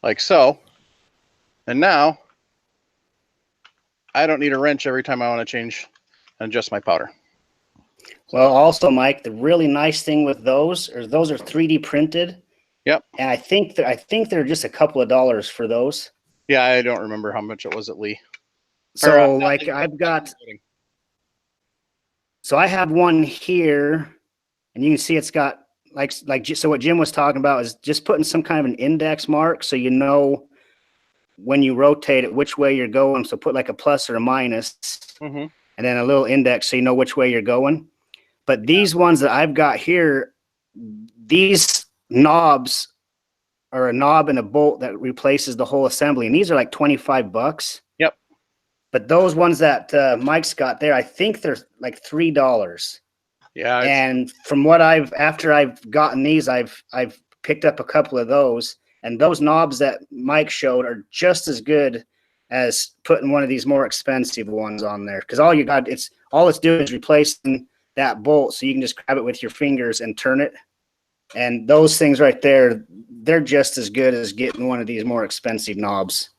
Like so. And now I don't need a wrench every time I want to change and adjust my powder. Well, also, Mike, the really nice thing with those are 3D printed. Yep. And I think they're just a couple of dollars for those. Yeah, I don't remember how much it was at Lee. So like I have one here, and you can see it's got so what Jim was talking about is just putting some kind of an index mark, so you know when you rotate it, which way you're going. So put like a plus or a minus, Mm-hmm. and then a little index so you know which way you're going. But these ones that I've got here, these knobs are a knob and a bolt that replaces the whole assembly. And these are like $25. Yep. But those ones that Mike's got there, I think they're like $3. Yeah. And from what after I've gotten these, I've picked up a couple of those, and those knobs that Mike showed are just as good as putting one of these more expensive ones on there. Because all it's doing is replacing that bolt, so you can just grab it with your fingers and turn it. And those things right there, they're just as good as getting one of these more expensive knobs.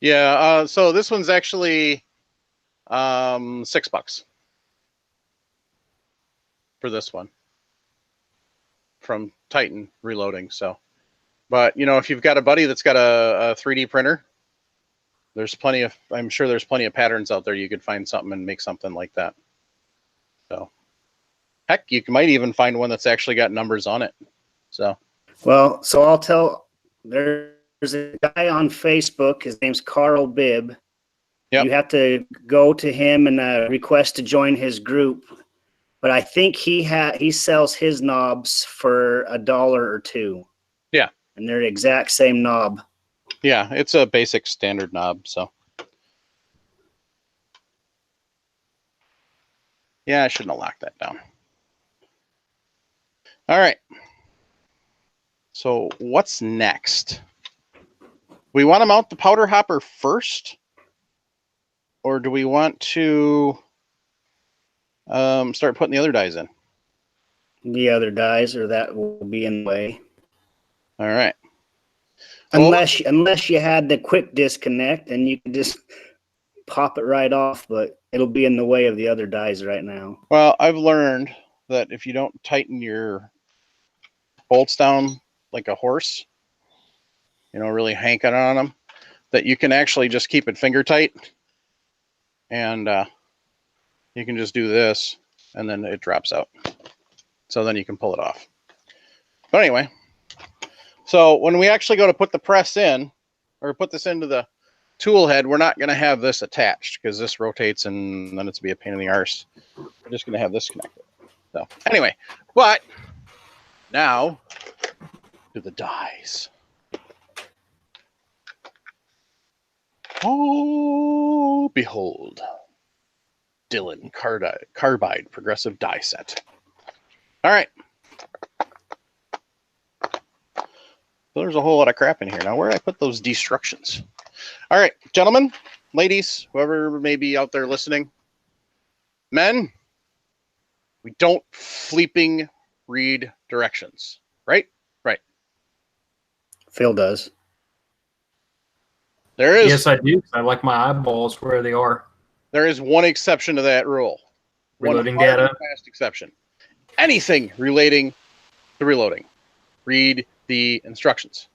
Yeah. So this one's actually $6 for this one from Titan Reloading. So, but if you've got a buddy that's got a 3D printer, I'm sure there's plenty of patterns out there. You could find something and make something like that. So, heck, you might even find one that's actually got numbers on it. So, well, so I'll tell. There's a guy on Facebook. His name's Carl Bibb. Yep. You have to go to him and request to join his group. But I think he sells his knobs for $1 or $2. Yeah. And they're the exact same knob. yeah, it's a basic standard knob. So, yeah, I shouldn't have locked that down. All right. So what's next? We want to mount the powder hopper first, or do we want to start putting the other dies in? The other dies, or that will be in the way. All right. Unless you had the quick disconnect, and you can just pop it right off, but it'll be in the way of the other dies right now. Well, I've learned that if you don't tighten your bolts down like a horse, really hanking on them, that you can actually just keep it finger tight, and you can just do this, and then it drops out. So then you can pull it off. But anyway, so when we actually go to put the press in, or put this into the tool head, we're not going to have this attached because this rotates and then it's be a pain in the arse. We're just going to have this connected. So anyway, but now to the dies. Oh, behold, Dylan Carbide Progressive Die Set. All right. So there's a whole lot of crap in here. Now, where did I put those destructions? All right, gentlemen, ladies, whoever may be out there listening, men, we don't fleeping read directions, right? Right. Phil does. There is. Yes, I do. I like my eyeballs where they are. There is one exception to that rule. Reloading One hard data. and fast exception. Anything relating to reloading, read the instructions.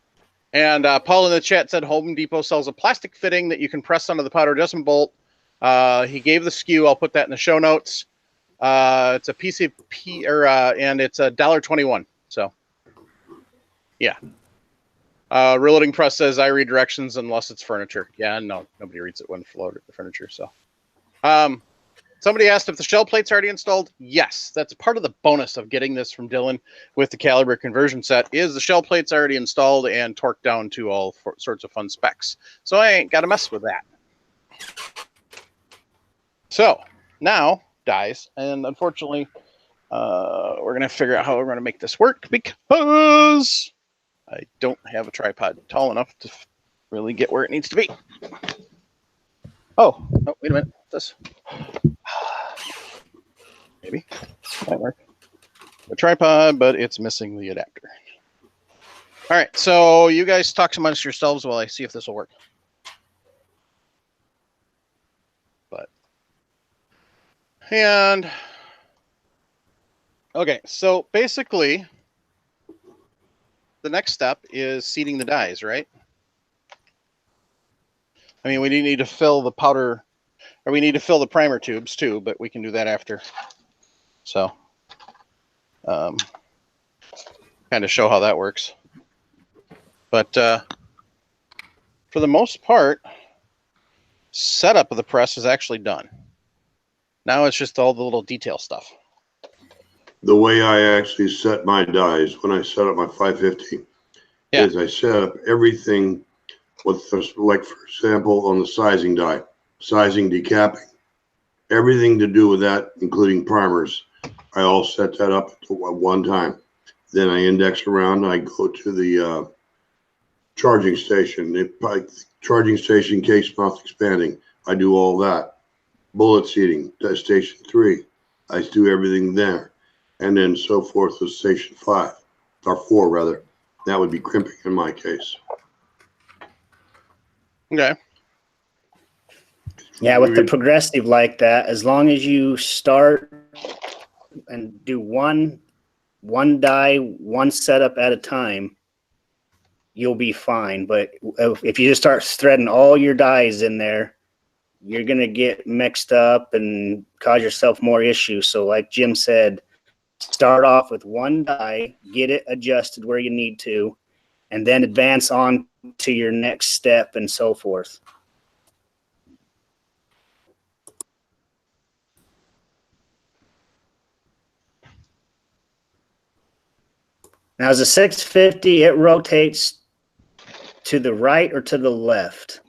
And Paul in the chat said Home Depot sells a plastic fitting that you can press onto the powder adjustment bolt. He gave the SKU. I'll put that in the show notes. It's a PCP, and it's $1.21. So, yeah. Reloading Press says I read directions unless it's furniture. Yeah, no, nobody reads it when loaded the furniture. So, somebody asked if the shell plate's already installed. Yes, that's part of the bonus of getting this from Dylan with the caliber conversion set. Is the shell plate's already installed and torqued down to all sorts of fun specs. So I ain't got to mess with that. So now dies, and unfortunately, we're gonna figure out how we're gonna make this work because I don't have a tripod tall enough to really get where it needs to be. Oh, wait a minute. This maybe might work. A tripod, but it's missing the adapter. All right, so you guys talk amongst yourselves while I see if this will work. And okay, so basically the next step is seating the dies, right? I mean, we do need to fill the powder, or we need to fill the primer tubes too, but we can do that after. So, kind of show how that works. But for the most part, setup of the press is actually done. Now it's just all the little detail stuff. The way I actually set my dies when I set up my 550 is I set up everything with, like, for example, on the sizing die, sizing, decapping, everything to do with that, including primers. I all set that up at one time. Then I index around. I go to the charging station. Charging station, case mouth expanding. I do all that. Bullet seating, that's station 3. I do everything there. And then so forth with station 5, or 4 rather. That would be crimping in my case. Okay. Yeah, with the progressive like that, as long as you start and do one die, one setup at a time, you'll be fine. But if you just start threading all your dies in there, you're going to get mixed up and cause yourself more issues. So like Jim said, start off with one die, get it adjusted where you need to, and then advance on to your next step and so forth. Now, as a 650, it rotates to the right or to the left?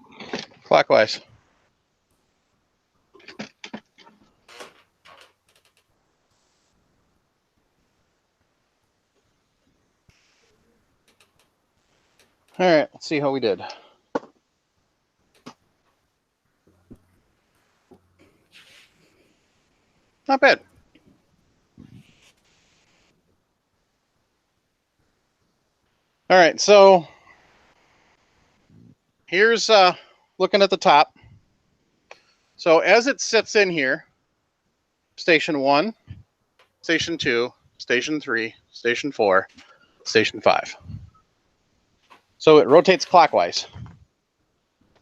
Clockwise. All right, let's see how we did. Not bad. All right, so here's looking at the top. So as it sits in here, station 1, station 2, station 3, station 4, station 5. So it rotates clockwise.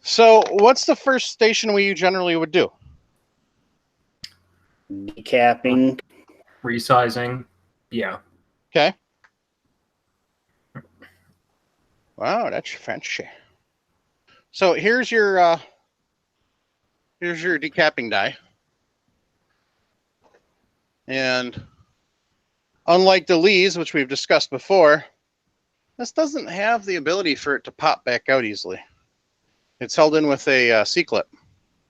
So what's the first station we generally would do? Decapping. Resizing. Yeah. Okay. Wow, that's fancy. So here's your decapping die. And unlike the Lees, which we've discussed before, this doesn't have the ability for it to pop back out easily. It's held in with a C-clip,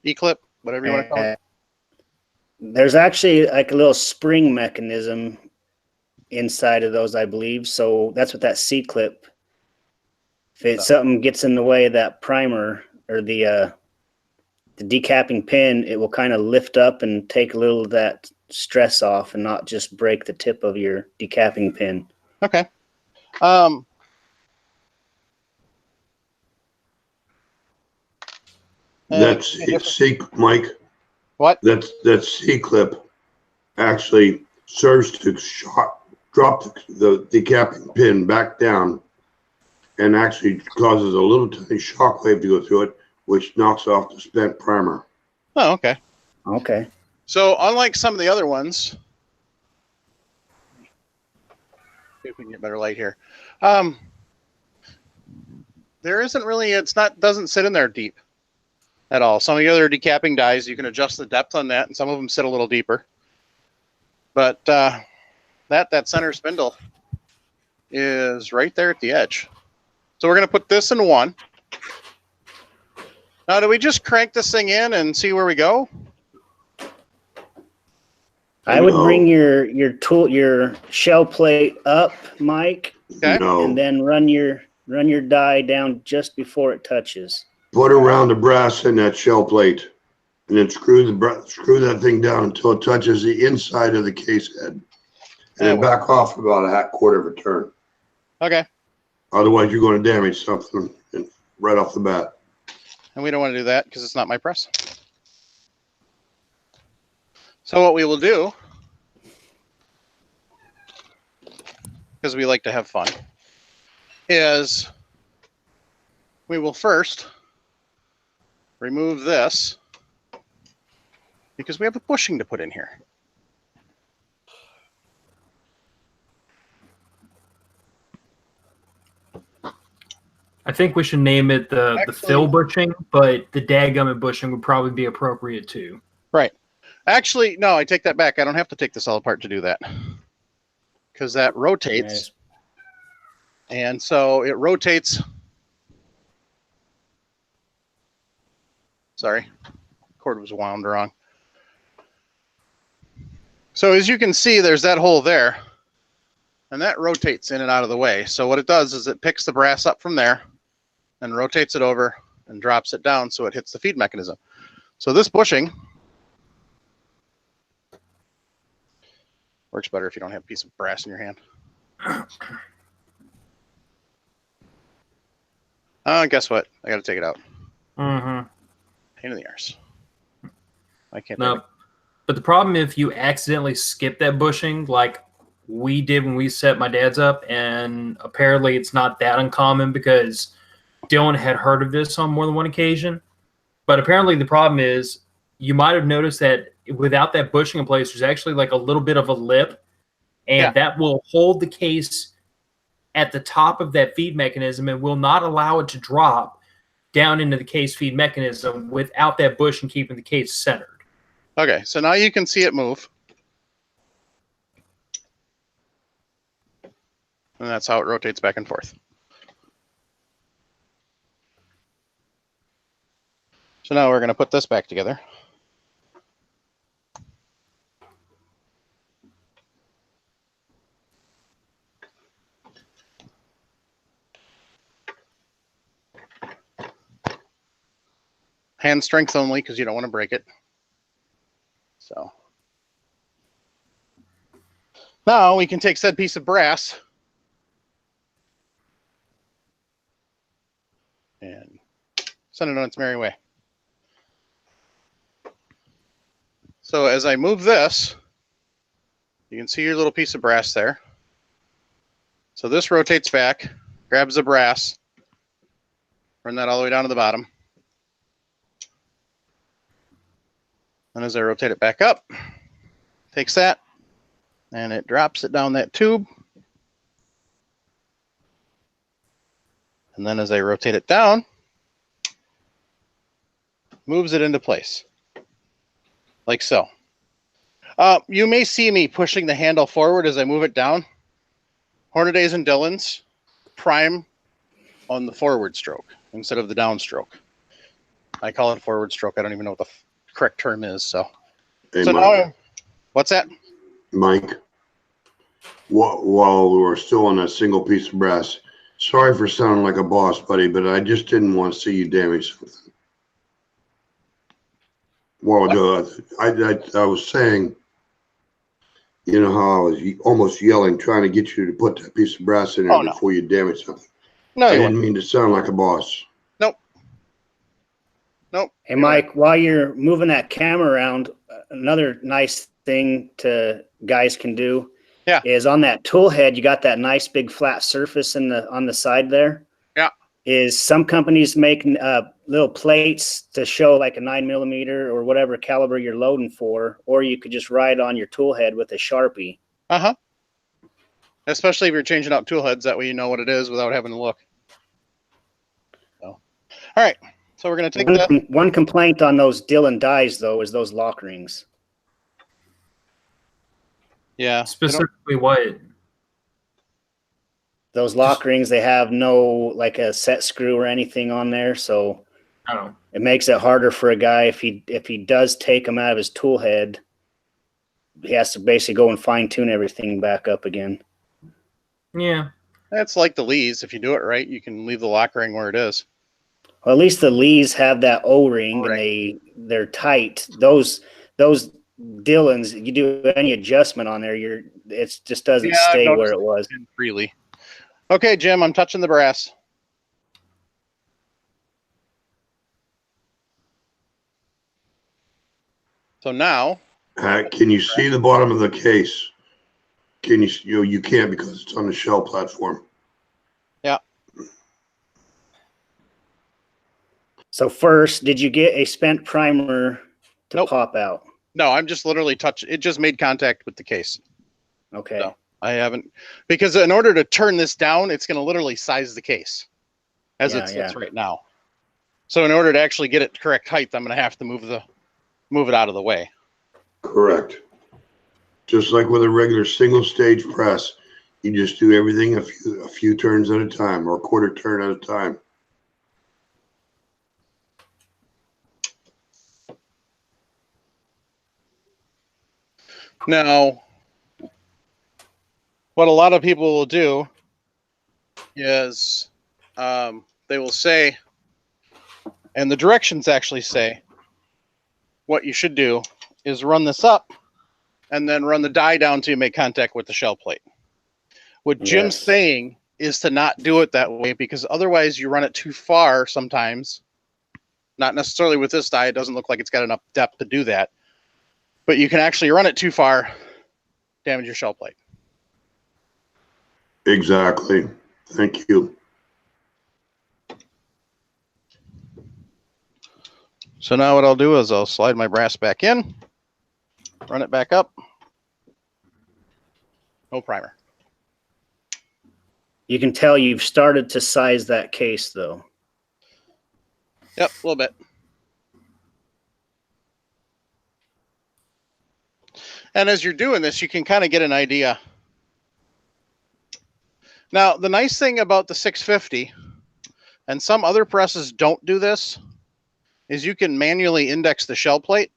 E-clip, whatever you want to call it. There's actually like a little spring mechanism inside of those, I believe. So that's what that C-clip. If something gets in the way of that primer or the decapping pin, it will kind of lift up and take a little of that stress off and not just break the tip of your decapping pin. Okay. That's C, Mike. What? That C-clip actually serves to drop the decapping pin back down, and actually causes a little tiny shock wave to go through it, which knocks off the spent primer. Oh, okay. Okay. So unlike some of the other ones, see if we can get better light here. There isn't really, doesn't sit in there deep at all. Some of the other decapping dies, you can adjust the depth on that, and some of them sit a little deeper. But that center spindle is right there at the edge. So we're going to put this in 1. Now, do we just crank this thing in and see where we go? I would bring your shell plate up, Mike, Okay. No. and then run your die down just before it touches. Put around the brass in that shell plate, and then screw that thing down until it touches the inside of the case head, and then back off about a quarter of a turn. Okay. Otherwise, you're going to damage something right off the bat. And we don't want to do that because it's not my press. So what we will do, because we like to have fun, is we will first remove this because we have a bushing to put in here. I think we should name it the Actually- fill bushing, but the dadgummit bushing would probably be appropriate too. Right. Actually, no, I take that back. I don't have to take this all apart to do that. Because that rotates. And so it rotates. Sorry. Cord was wound wrong. So as you can see, there's that hole there. And that rotates in and out of the way. So what it does is it picks the brass up from there and rotates it over and drops it down so it hits the feed mechanism. So this bushing works better if you don't have a piece of brass in your hand. Guess what? I got to take it out. Mm-hmm. Pain in the arse. I can't. No, but the problem if you accidentally skip that bushing, like we did when we set my dad's up, and apparently it's not that uncommon because Dylan had heard of this on more than one occasion. But apparently the problem is you might have noticed that without that bushing in place, there's actually like a little bit of a lip, and that will hold the case at the top of that feed mechanism and will not allow it to drop down into the case feed mechanism without that bushing keeping the case centered. Okay, so now you can see it move. And that's how it rotates back and forth. So now we're going to put this back together. Hand strength only because you don't want to break it. So now we can take said piece of brass and send it on its merry way. So as I move this, you can see your little piece of brass there. So this rotates back, grabs the brass, run that all the way down to the bottom. And as I rotate it back up, takes that and it drops it down that tube. And then as I rotate it down, moves it into place, like so. You may see me pushing the handle forward as I move it down. Hornaday and Dillon's prime on the forward stroke instead of the downstroke. I call it forward stroke. I don't even know what the correct term is. So, Hey, so Mike, now, what's that? Mike, while we're still on that single piece of brass, sorry for sounding like a boss, buddy, but I just didn't want to see you damage something. A while ago, I was saying, you know how I was almost yelling, trying to get you to put that piece of brass in there Oh, no. before you damage something. No, I you didn't won't. mean to sound like a boss. Nope. Hey, Mike, while you're moving that camera around, another nice thing to guys can do is on that tool head, you got that nice big flat surface on the side there. Yeah. Is some companies make little plates to show like a 9mm or whatever caliber you're loading for, or you could just write on your tool head with a Sharpie. Uh-huh. Especially if you're changing out tool heads, that way you know what it is without having to look. So, all right. So we're going to take that. One complaint on those Dillon dies, though, is those lock rings. Yeah. Specifically what? Those lock rings, they have no like a set screw or anything on there, so I don't know. it makes it harder for a guy if he does take them out of his tool head. He has to basically go and fine tune everything back up again. Yeah. That's like the Lees. If you do it right, you can leave the lock ring where it is. Well, at least the Lees have that O-ring and they're tight. Those Dillons, you do any adjustment on there, it just doesn't stay where it was. Freely. Okay, Jim, I'm touching the brass. So now, Can you see the bottom of the case? Can you can't because it's on the shell platform. Yeah. So first, did you get a spent primer to Nope. pop out? No, I'm just literally touching. It just made contact with the case. Okay. No. I haven't, because in order to turn this down, it's going to literally size the case. as it sits right now. So in order to actually get it correct height, I'm going to have to move it out of the way. Correct. Just like with a regular single stage press, you just do everything a few turns at a time, or a quarter turn at a time. Now, what a lot of people will do is they will say, and the directions actually say, what you should do is run this up and then run the die down till you make contact with the shell plate. What Jim's saying is to not do it that way, because otherwise you run it too far sometimes. Not necessarily with this die. It doesn't look like it's got enough depth to do that. But you can actually run it too far, damage your shell plate. Exactly. Thank you. So now what I'll do is I'll slide my brass back in, run it back up. No primer. You can tell you've started to size that case, though. Yep, a little bit. And as you're doing this, you can kind of get an idea. Now, the nice thing about the 650, and some other presses don't do this, is you can manually index the shell plate.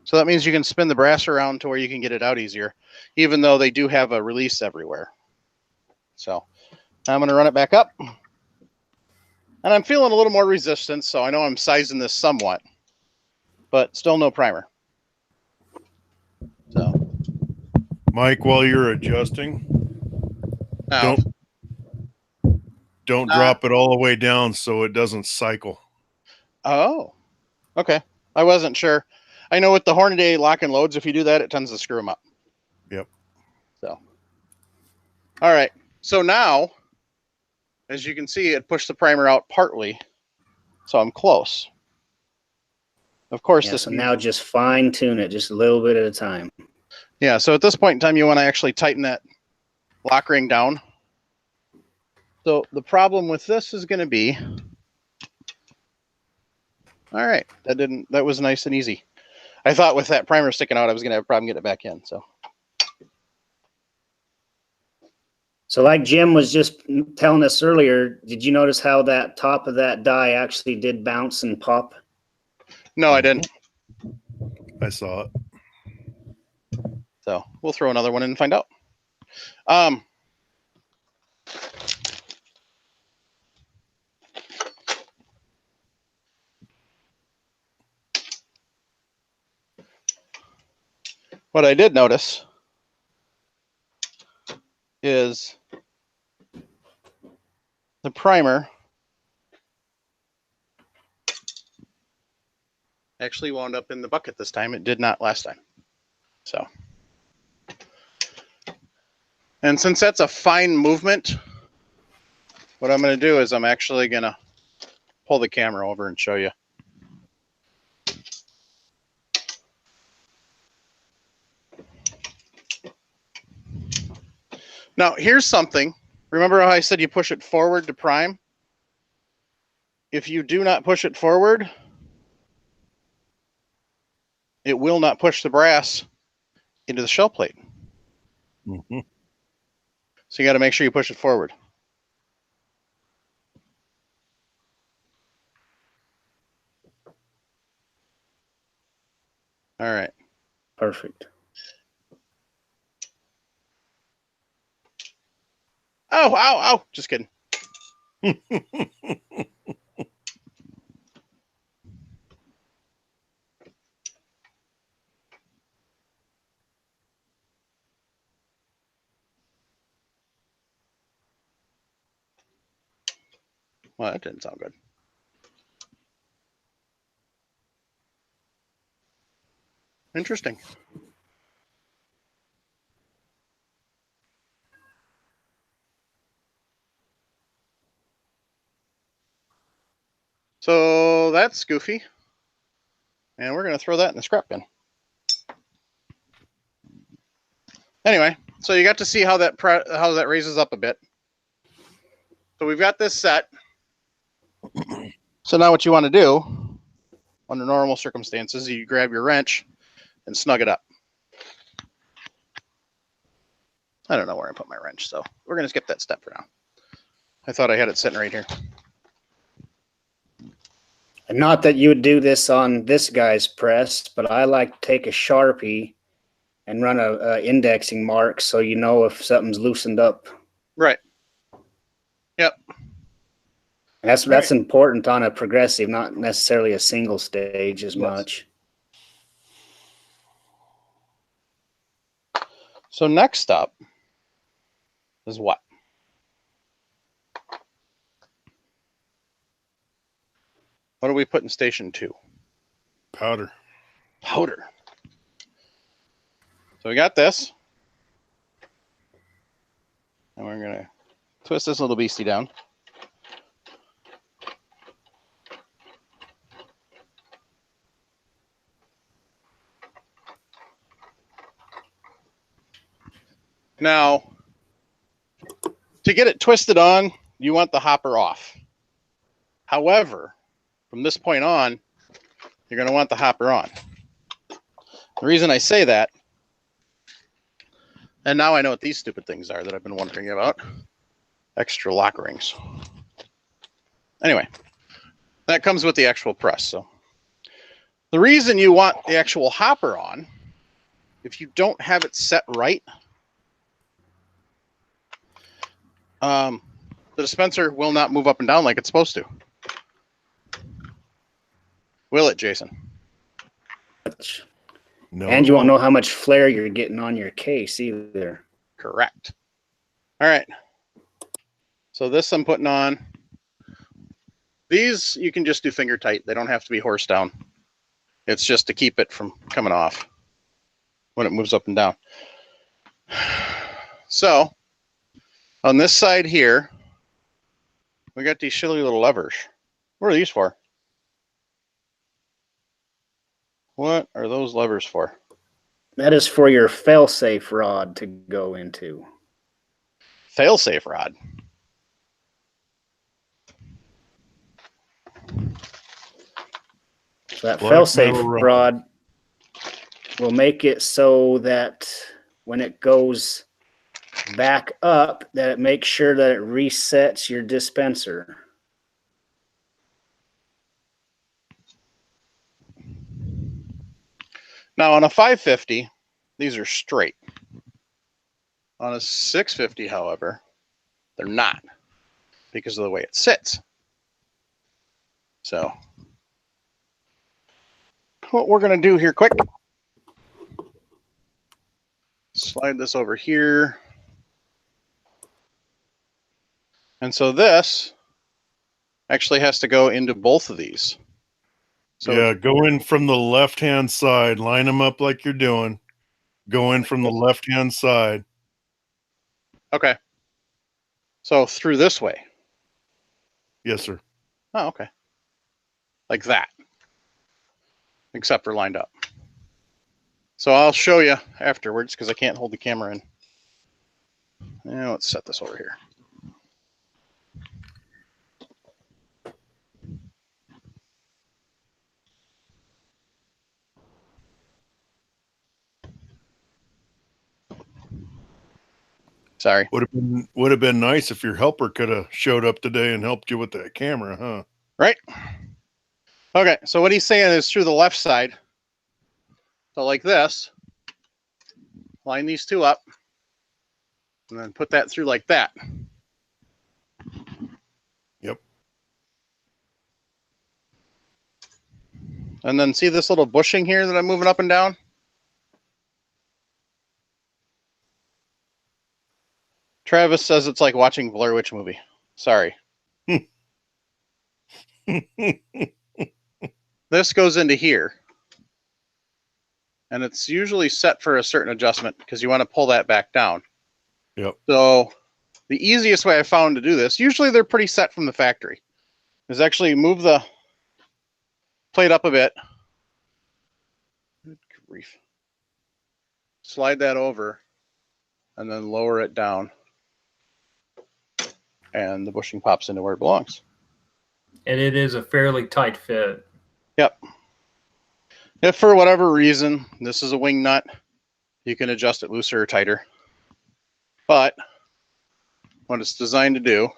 So that means you can spin the brass around to where you can get it out easier, even though they do have a release everywhere. So I'm going to run it back up. And I'm feeling a little more resistance, so I know I'm sizing this somewhat, but still no primer. So, Mike, while you're adjusting, now, don't drop it all the way down so it doesn't cycle. Oh, okay. I wasn't sure. I know with the Hornady lock and loads, if you do that, it tends to screw them up. Yep. So, all right. So now, as you can see, it pushed the primer out partly, so I'm close. Of course, So now just fine tune it just a little bit at a time. Yeah. So at this point in time, you want to actually tighten that lock ring down. So the problem with this is going to be, all right, that was nice and easy. I thought with that primer sticking out, I was going to have a problem getting it back in. So like Jim was just telling us earlier, did you notice how that top of that die actually did bounce and pop? No, I didn't. I saw it. So we'll throw another one in and find out. What I did notice is the primer actually wound up in the bucket this time. It did not last time. So, and since that's a fine movement, what I'm going to do is I'm actually going to pull the camera over and show you. Now, here's something. Remember how I said you push it forward to prime? If you do not push it forward, it will not push the brass into the shell plate. Mm-hmm. So you got to make sure you push it forward. All right. Perfect. Oh, ow, ow. Just kidding. Well, that didn't sound good. Interesting. So that's goofy. And we're going to throw that in the scrap bin. Anyway, so you got to see how that raises up a bit. So we've got this set. So now what you want to do, under normal circumstances, you grab your wrench and snug it up. I don't know where I put my wrench, so we're going to skip that step for now. I thought I had it sitting right here. And not that you would do this on this guy's press, but I like to take a Sharpie and run a indexing mark so you know if something's loosened up. Right. Yep. And that's important on a progressive, not necessarily a single stage as Yes. much. So next up is what? What do we put in station 2? Powder. Powder. So we got this. And we're going to twist this little beastie down. Now, to get it twisted on, you want the hopper off. However, from this point on, you're going to want the hopper on. The reason I say that, and now I know what these stupid things are that I've been wondering about. Extra lock rings. Anyway, that comes with the actual press. So the reason you want the actual hopper on, if you don't have it set right, the dispenser will not move up and down like it's supposed to. Will it, Jason? No. And you won't know how much flare you're getting on your case either. Correct. All right. So this I'm putting on. These you can just do finger tight. They don't have to be horse down. It's just to keep it from coming off when it moves up and down. So on this side here, we got these shilly little levers. What are these for? What are those levers for? That is for your fail-safe rod to go into. Fail-safe rod. So that Black fail-safe metal rod. rod will make it so that when it goes back up, that it makes sure that it resets your dispenser. Now on a 550, these are straight. On a 650, however, they're not because of the way it sits. So what we're going to do here quick, slide this over here. And so this actually has to go into both of these. So yeah, go in from the left-hand side. Line them up like you're doing. Go in from the left-hand side. okay. So through this way. Yes, sir. Oh, okay. Like that. Except for lined up. So I'll show you afterwards because I can't hold the camera in. Now let's set this over here. Sorry. Would have been nice if your helper could have showed up today and helped you with that camera, huh? Right? Okay, so what he's saying is through the left side. So like this. Line these two up. And then put that through like that. Yep. And then see this little bushing here that I'm moving up and down? Travis says it's like watching Blair Witch movie. Sorry. This goes into here. And it's usually set for a certain adjustment because you want to pull that back down. Yep. So the easiest way I found to do this, usually they're pretty set from the factory, is actually move the plate up a bit. Good grief. Slide that over and then lower it down. and the bushing pops into where it belongs. And it is a fairly tight fit. Yep. If for whatever reason this is a wing nut, you can adjust it looser or tighter. But what it's designed to do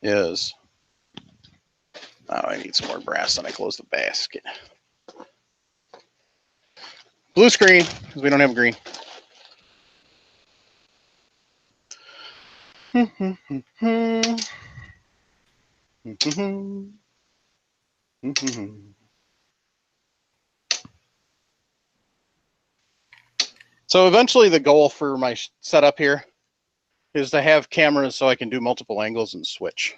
is, oh, I need some more brass and I closed the basket. Blue screen, because we don't have green. So eventually the goal for my setup here is to have cameras so I can do multiple angles and switch.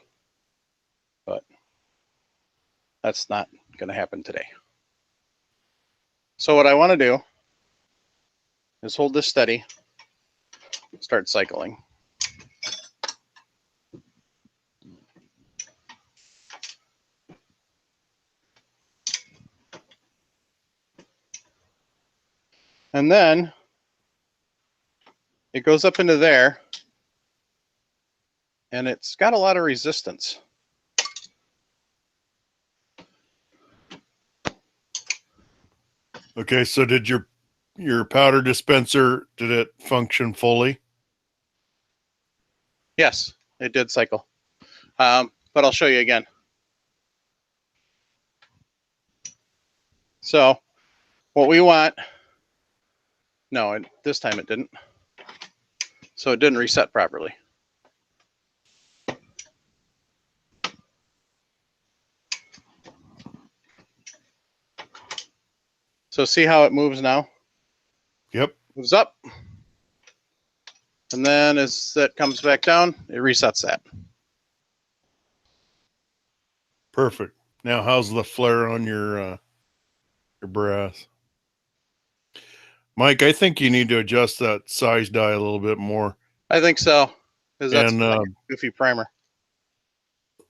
But that's not going to happen today. So what I want to do is hold this steady, start cycling. And then it goes up into there, and it's got a lot of resistance. Okay, so did your powder dispenser, did it function fully? Yes, it did cycle. But I'll show you again. So what we want, no, this time it didn't. So it didn't reset properly. So see how it moves now? Yep. Moves up. And then as that comes back down, it resets that. Perfect. Now, how's the flare on your brass? Mike, I think you need to adjust that size die a little bit more. I think so. Because that's And, like a goofy primer.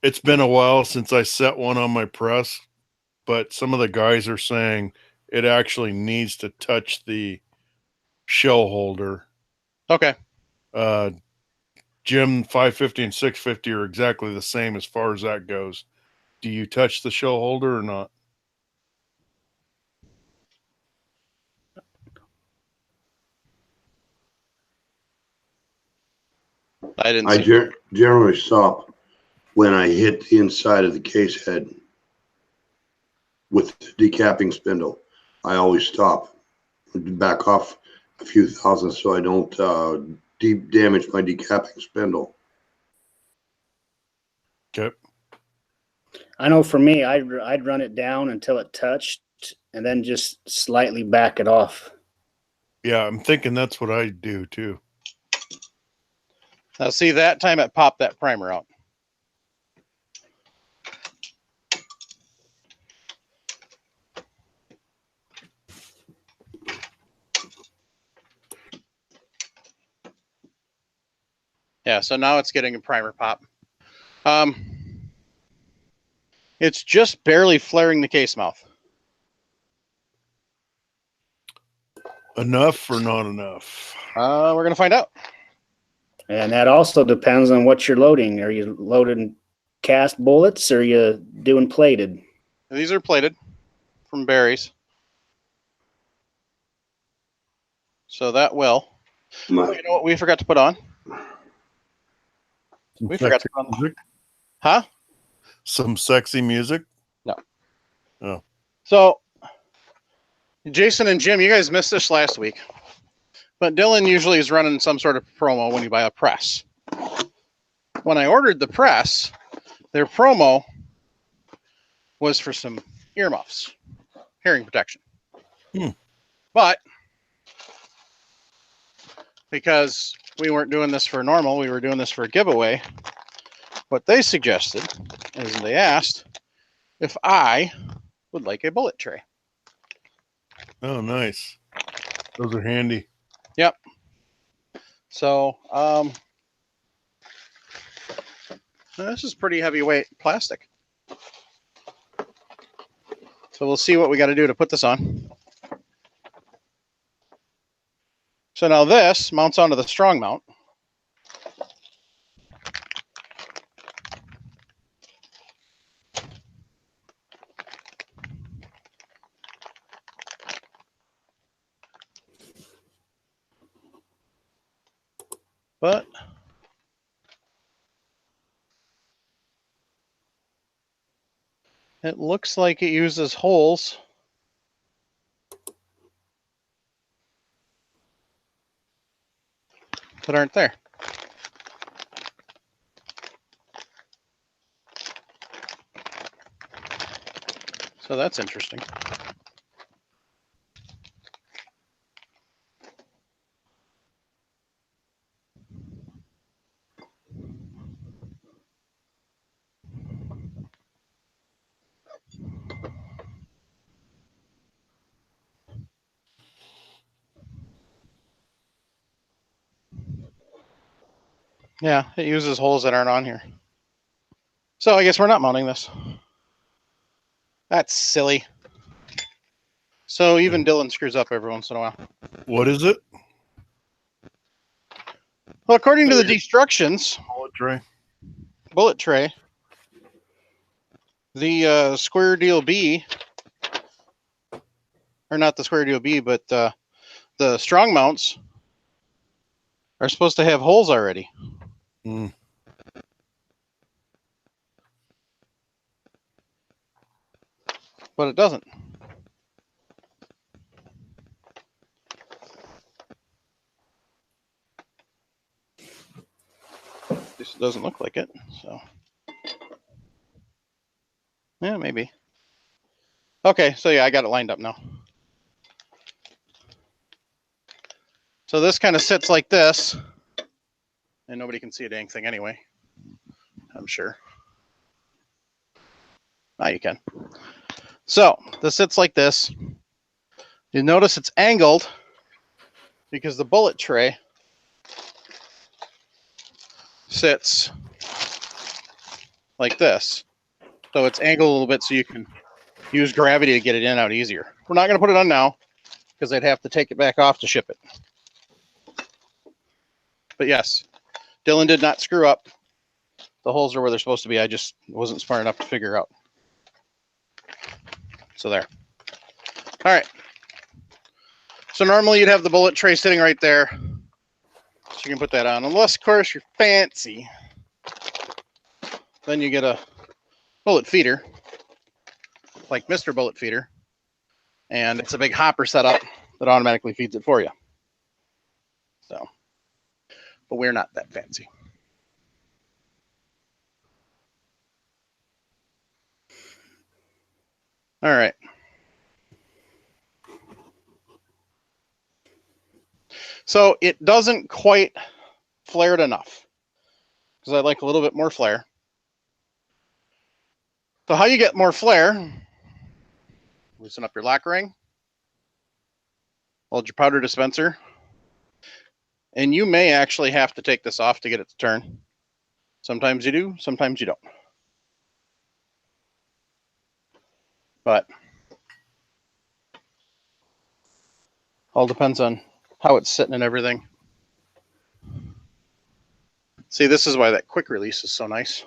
It's been a while since I set one on my press, but some of the guys are saying it actually needs to touch the shell holder. Okay. Jim, 550 and 650 are exactly the same as far as that goes. Do you touch the shell holder or not? I didn't I see. generally stop when I hit the inside of the case head with the decapping spindle. I always stop, back off a few thousand so I don't deep damage my decapping spindle. Okay. I know for me, I'd run it down until it touched and then just slightly back it off. Yeah, I'm thinking that's what I do too. Now see, that time it popped that primer out. Yeah, so now it's getting a primer pop. It's just barely flaring the case mouth. Enough or not enough? We're gonna find out. And that also depends on what you're loading. Are you loading cast bullets or are you doing plated? These are plated from Barry's. So that will. Oh, you know what we forgot to put on? We forgot to put on. Music? Huh? Some sexy music? No. Oh. So, Jason and Jim, you guys missed this last week. But Dylan usually is running some sort of promo when you buy a press. When I ordered the press, their promo was for some earmuffs, hearing protection. But because we weren't doing this for normal, we were doing this for a giveaway, what they suggested is they asked if I would like a bullet tray. Oh, nice. Those are handy. Yep. So, this is pretty heavyweight plastic. So we'll see what we got to do to put this on. So now this mounts onto the strong mount. But it looks like it uses holes that aren't there. So that's interesting. Yeah, it uses holes that aren't on here. So I guess we're not mounting this. That's silly. So even Dylan screws up every once in a while. What is it? Well, according to the destructions, bullet tray, the square deal B, or not the square deal B, but the strong mounts are supposed to have holes already. Mm. But it doesn't. This doesn't look like it, so yeah, maybe. Okay, so yeah, I got it lined up now. So this kind of sits like this, and nobody can see a dang thing anyway, I'm sure. Now you can. So this sits like this. You notice it's angled because the bullet tray sits like this. So it's angled a little bit so you can use gravity to get it in and out easier. We're not going to put it on now because I'd have to take it back off to ship it. But yes, Dylan did not screw up. The holes are where they're supposed to be. I just wasn't smart enough to figure out. So there. All right. So normally you'd have the bullet tray sitting right there. So you can put that on. Unless, of course, you're fancy. Then you get a bullet feeder, like Mr. Bullet Feeder. And it's a big hopper setup that automatically feeds it for you. So, but we're not that fancy. All right. So it doesn't quite flare it enough because I'd like a little bit more flare. So how you get more flare, loosen up your lock ring, hold your powder dispenser, and you may actually have to take this off to get it to turn. Sometimes you do, sometimes you don't. But all depends on how it's sitting and everything. See, this is why that quick release is so nice.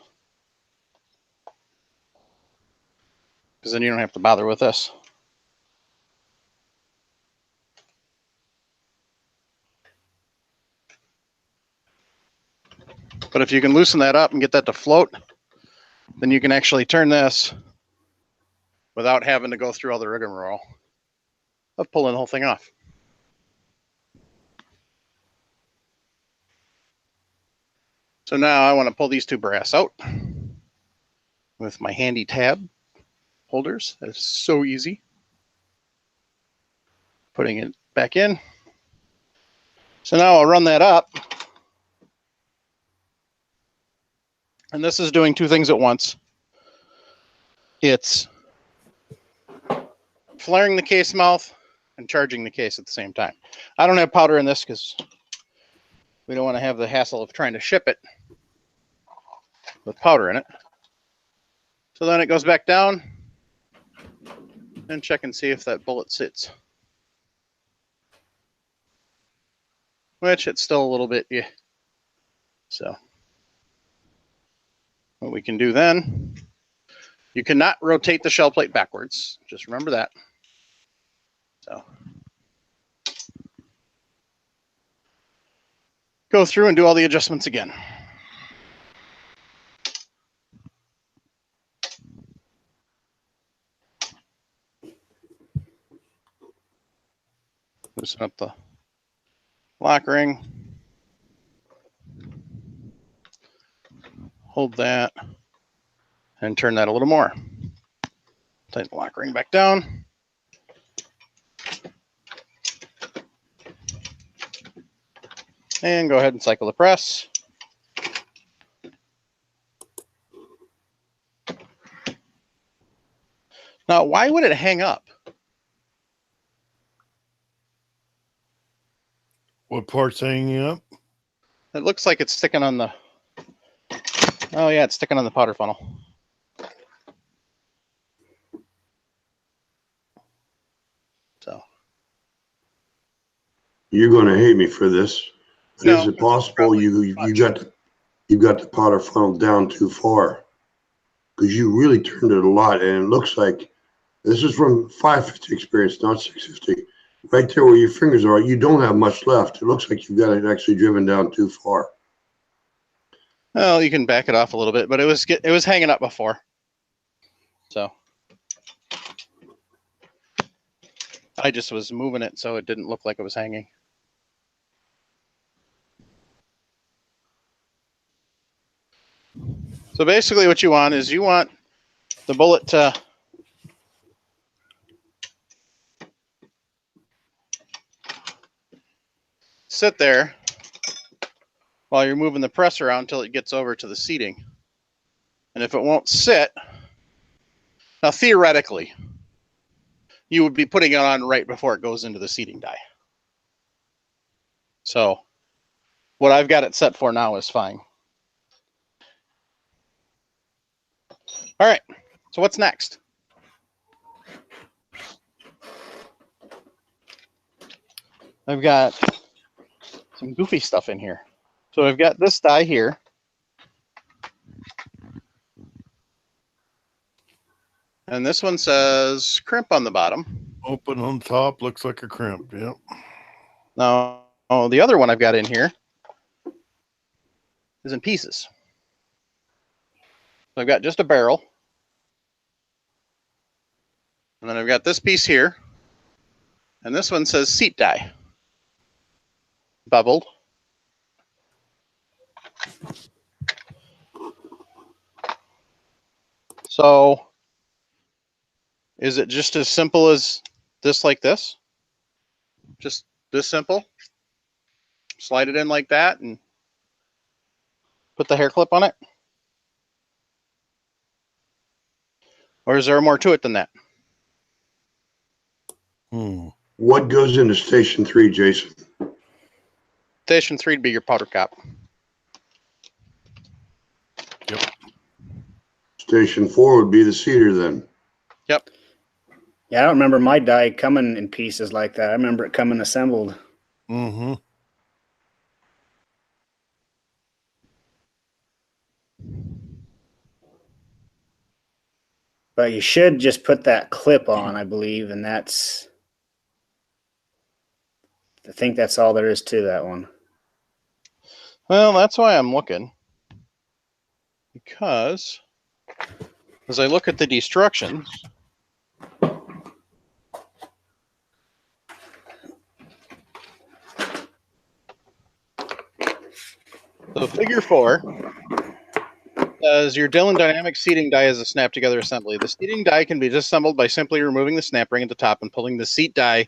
Because then you don't have to bother with this. But if you can loosen that up and get that to float, then you can actually turn this without having to go through all the rigmarole of pulling the whole thing off. So now I want to pull these two brass out with my handy tab holders. That's so easy. Putting it back in. So now I'll run that up. And this is doing two things at once. It's flaring the case mouth and charging the case at the same time. I don't have powder in this because we don't want to have the hassle of trying to ship it with powder in it. So then it goes back down and check and see if that bullet sits. which it's still a little bit, yeah. So what we can do then, you cannot rotate the shell plate backwards. Just remember that. So go through and do all the adjustments again. Loosen up the lock ring. Hold that and turn that a little more. Tighten the lock ring back down. And go ahead and cycle the press. Now, why would it hang up? What part's hanging up? It looks like it's sticking on the, oh yeah, it's sticking on the powder funnel. So. You're going to hate me for this. But No, is it possible you got the powder funnel down too far? Because you really turned it a lot, and it looks like this is from 550 experience, not 650. Right there where your fingers are, you don't have much left. It looks like you've got it actually driven down too far. Well, you can back it off a little bit, but it was hanging up before. So I just was moving it so it didn't look like it was hanging. So basically what you want is you want the bullet to sit there while you're moving the press around until it gets over to the seating. And if it won't sit, now theoretically, you would be putting it on right before it goes into the seating die. So what I've got it set for now is fine. All right, so what's next? I've got some goofy stuff in here. So I've got this die here. And this one says crimp on the bottom. Open on top, looks like a crimp. Yep. Now, the other one I've got in here is in pieces. So I've got just a barrel. And then I've got this piece here. And this one says seat die. Bubbled. So is it just as simple as this, like this? Just this simple? Slide it in like that and put the hair clip on it? Or is there more to it than that? What goes into Station 3, Jason? Station 3 would be your powder cap. Yep. Station 4 would be the seeder then. Yep. Yeah, I don't remember my die coming in pieces like that. I remember it coming assembled. Mm-hmm. But you should just put that clip on, I believe, and that's, I think that's all there is to that one. Well, that's why I'm looking. Because as I look at the destructions, so figure 4 says your Dillon Dynamic seating die is a snap together assembly. The seating die can be disassembled by simply removing the snap ring at the top and pulling the seat die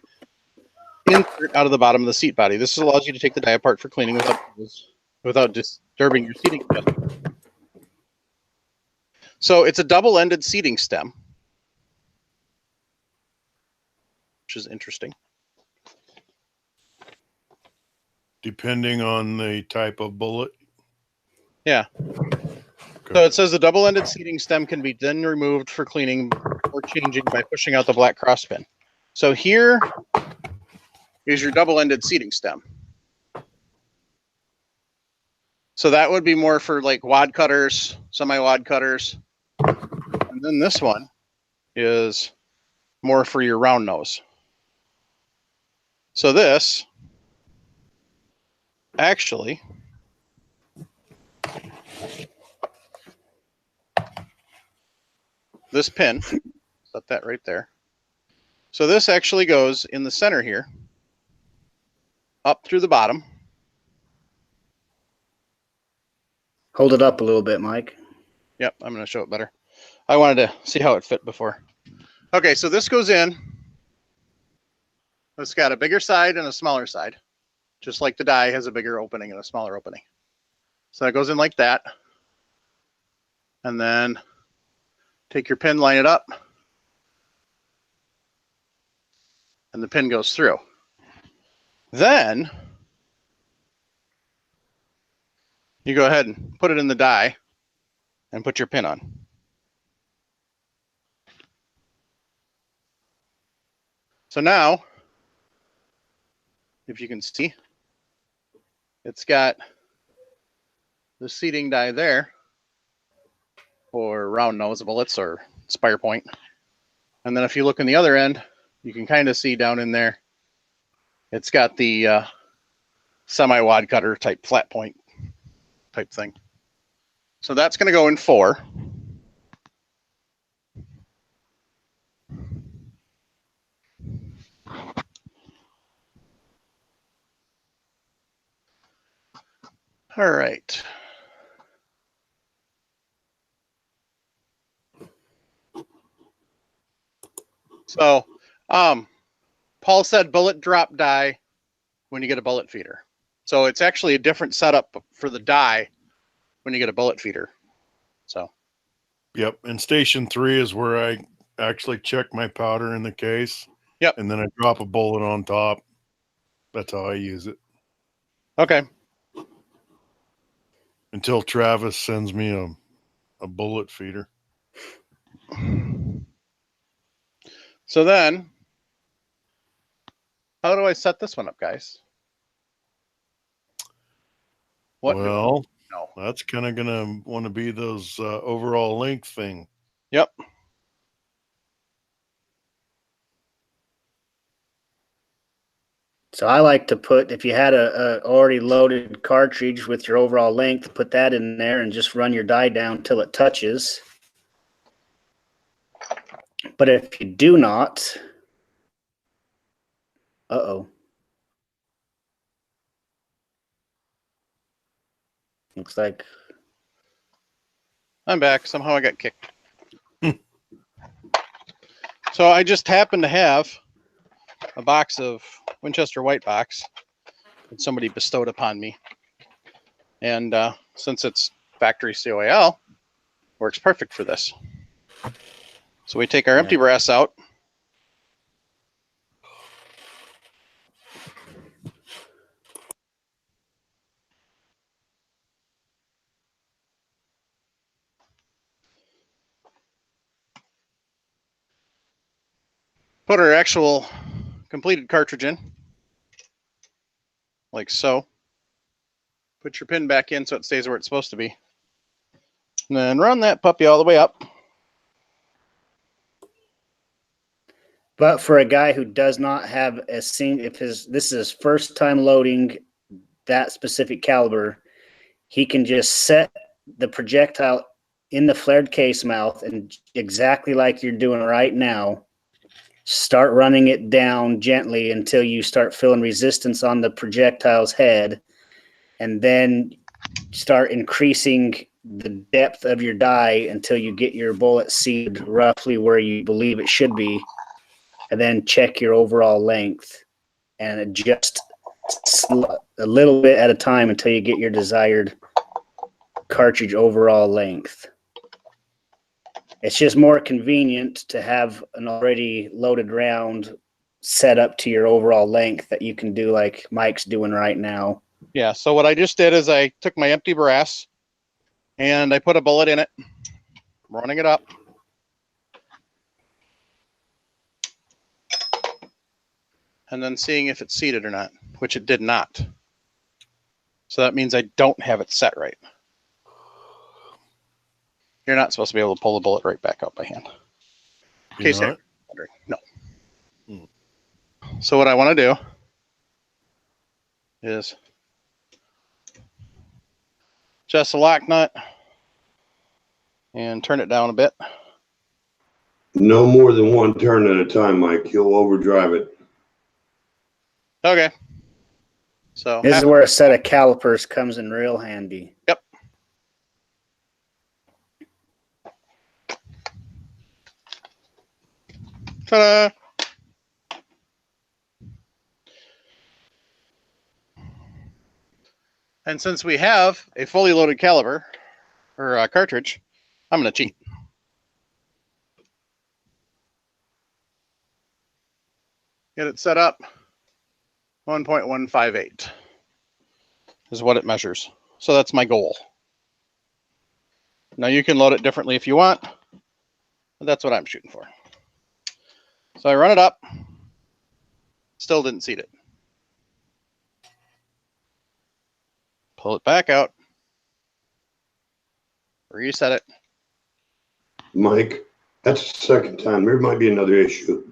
insert out of the bottom of the seat body. This allows you to take the die apart for cleaning without disturbing your seating adjustment. So it's a double-ended seating stem, which is interesting. Depending on the type of bullet. Yeah. So it says the double-ended seating stem can be then removed for cleaning or changing by pushing out the black cross pin. So here is your double-ended seating stem. So that would be more for like wad cutters, semi-wad cutters. And then this one is more for your round nose. So this actually this pin, set that right there. So this actually goes in the center here, up through the bottom. Hold it up a little bit, Mike. Yep, I'm going to show it better. I wanted to see how it fit before. Okay, so this goes in. It's got a bigger side and a smaller side, just like the die has a bigger opening and a smaller opening. So that goes in like that. And then take your pin, line it up, and the pin goes through. Then you go ahead and put it in the die and put your pin on. So now, if you can see, it's got the seating die there for round nose bullets or spire point. And then if you look in the other end, you can kind of see down in there, it's got the semi-wad cutter type flat point type thing. So that's going to go in 4. All right. So, Paul said bullet drop die when you get a bullet feeder. So it's actually a different setup for the die when you get a bullet feeder. So. Yep. And station 3 is where I actually check my powder in the case. Yep. And then I drop a bullet on top. That's how I use it. Okay. Until Travis sends me a bullet feeder. So then, how do I set this one up, guys? Well, that's kind of going to want to be those overall length thing. Yep. So I like to put, if you had a already loaded cartridge with your overall length, put that in there and just run your die down till it touches. But if you do not, looks like I'm back. Somehow I got kicked. So I just happened to have a box of Winchester White Box that somebody bestowed upon me. And since it's factory COAL, works perfect for this. So we take our empty brass out. Put our actual completed cartridge in, like so. Put your pin back in so it stays where it's supposed to be. And then run that puppy all the way up. But for a guy who does not have a this is his first time loading that specific caliber, he can just set the projectile in the flared case mouth and exactly like you're doing right now, start running it down gently until you start feeling resistance on the projectile's head, and then start increasing the depth of your die until you get your bullet seated roughly where you believe it should be, and then check your overall length and adjust a little bit at a time until you get your desired cartridge overall length. It's just more convenient to have an already loaded round set up to your overall length that you can do like Mike's doing right now. Yeah, so what I just did is I took my empty brass and I put a bullet in it, running it up. And then seeing if it's seated or not, which it did not. So that means I don't have it set right. You're not supposed to be able to pull the bullet right back out by hand. In case You're not? you're wondering. No. So what I want to do is adjust the lock nut and turn it down a bit. No more than one turn at a time, Mike. You'll overdrive it. Okay. So This is where a set of calipers comes in real handy. Yep. Ta-da! And since we have a fully loaded caliber or a cartridge, I'm going to cheat. Get it set up. 1.158 is what it measures. So that's my goal. Now you can load it differently if you want, but that's what I'm shooting for. So I run it up. Still didn't seat it. Pull it back out. Reset it. Mike, that's the second time. There might be another issue.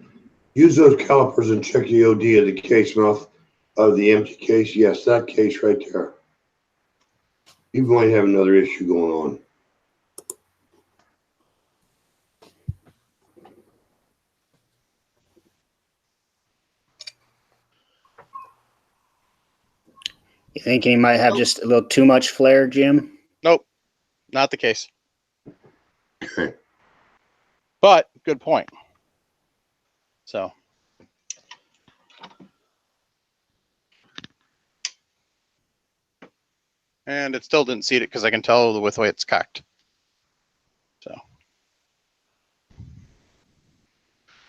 Use those calipers and check the OD of the case mouth of the empty case. Yes, that case right there. You might have another issue going on. You think he might have just a little too much flare, Jim? Nope, not the case. Okay. But good point. So. And it still didn't seat it because I can tell with the way it's cocked. So.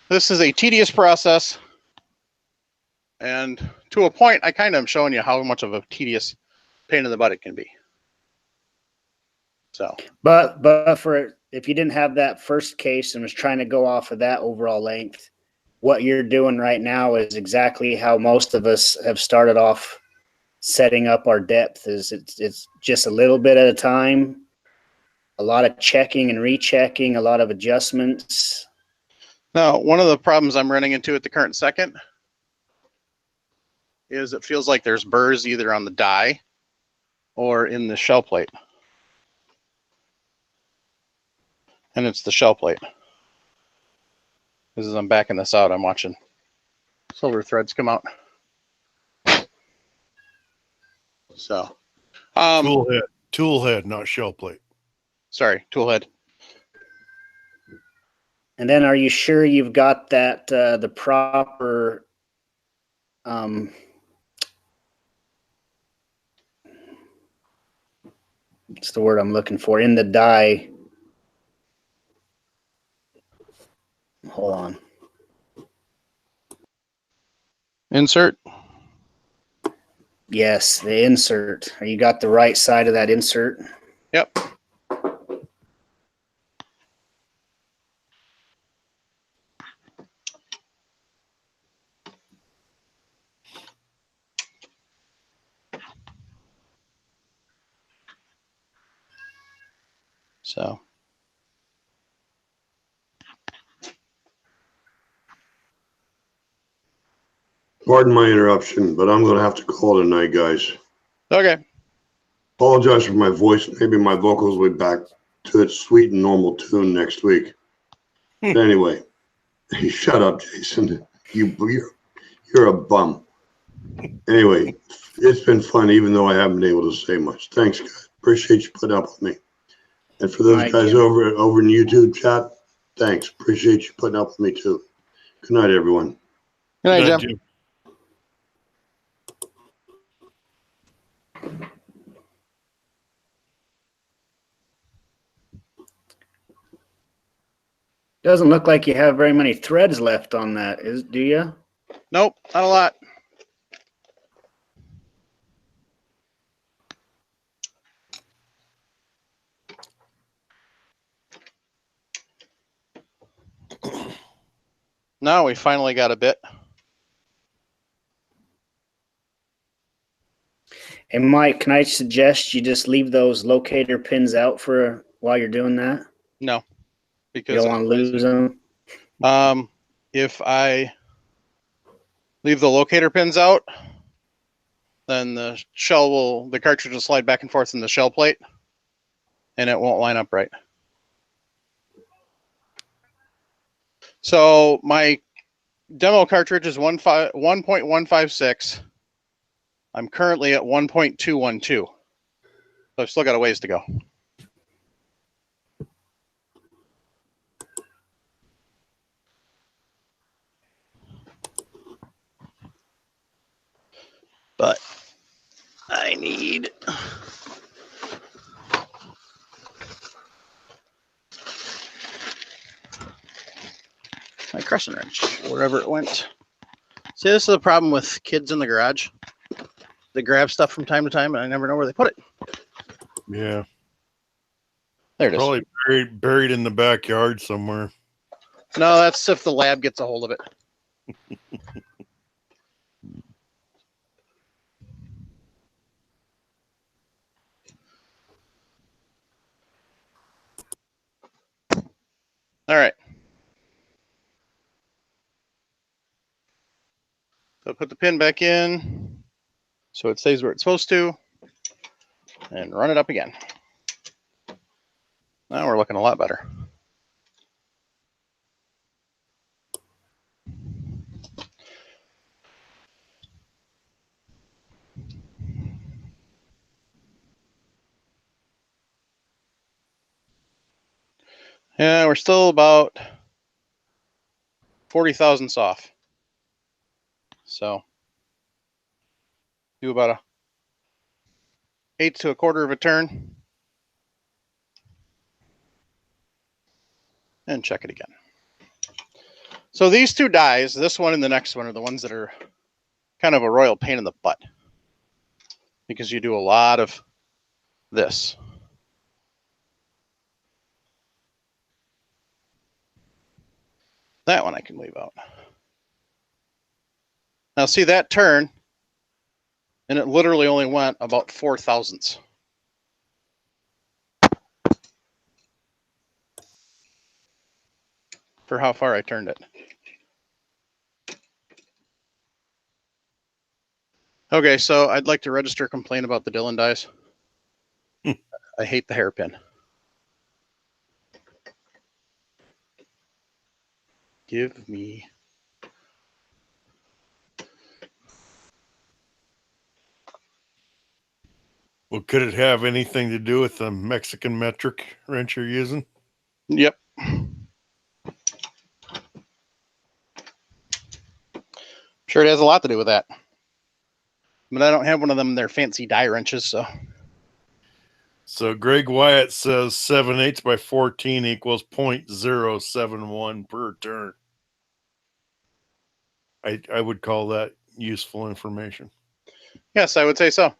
This is a tedious process. And to a point, I kind of am showing you how much of a tedious pain in the butt it can be. So. But for if you didn't have that first case and was trying to go off of that overall length, what you're doing right now is exactly how most of us have started off setting up our depth. Is it's just a little bit at a time, a lot of checking and rechecking, a lot of adjustments. Now, one of the problems I'm running into at the current second is it feels like there's burrs either on the die or in the shell plate. And it's the shell plate. As I'm backing this out, I'm watching silver threads come out. So, Tool head, not shell plate. Sorry, tool head. And then, are you sure you've got that the proper what's the word I'm looking for in the die? Hold on. Insert. Yes, the insert. You got the right side of that insert? Yep. So. Pardon my interruption, but I'm going to have to call tonight, guys. Okay. Apologize for my voice. Maybe my vocals will be back to its sweet and normal tune next week. But anyway, shut up, Jason. You're a bum. Anyway, it's been fun, even though I haven't been able to say much. Thanks, guys. Appreciate you putting up with me. And for those guys over in YouTube chat, thanks. Appreciate you putting up with me too. Good night, everyone. Good night, Jim. Doesn't look like you have very many threads left on that, do you? Nope, not a lot. Now we finally got a bit. Hey, Mike, can I suggest you just leave those locator pins out for while you're doing that? No, You because don't want to lose them? if I leave the locator pins out, then the cartridge will slide back and forth in the shell plate, and it won't line up right. So my demo cartridge is 1.156. I'm currently at 1.212. So I've still got a ways to go. But I need my crescent wrench, wherever it went. See, this is the problem with kids in the garage. They grab stuff from time to time, and I never know where they put it. Yeah. There it is. Probably buried in the backyard somewhere. No, that's if the lab gets a hold of it. All right. So put the pin back in so it stays where it's supposed to, and run it up again. Now we're looking a lot better. Yeah, we're still about 40 thousandths off. So do about a 1/8 to 1/4 of a turn, and check it again. So these two dies, this one and the next one, are the ones that are kind of a royal pain in the butt, because you do a lot of this. That one I can leave out. Now see that turn, and it literally only went about 4 thousandths. For how far I turned it. Okay, so I'd like to register a complaint about the Dillon dies. I hate the hairpin. Give me. Well, could it have anything to do with the Mexican metric wrench you're using? Yep. Sure, it has a lot to do with that. But I don't have one of them, their fancy die wrenches, so. So Greg Wyatt says 7/8 by 14 equals 0.071 per turn. I would call that useful information. Yes, I would say so.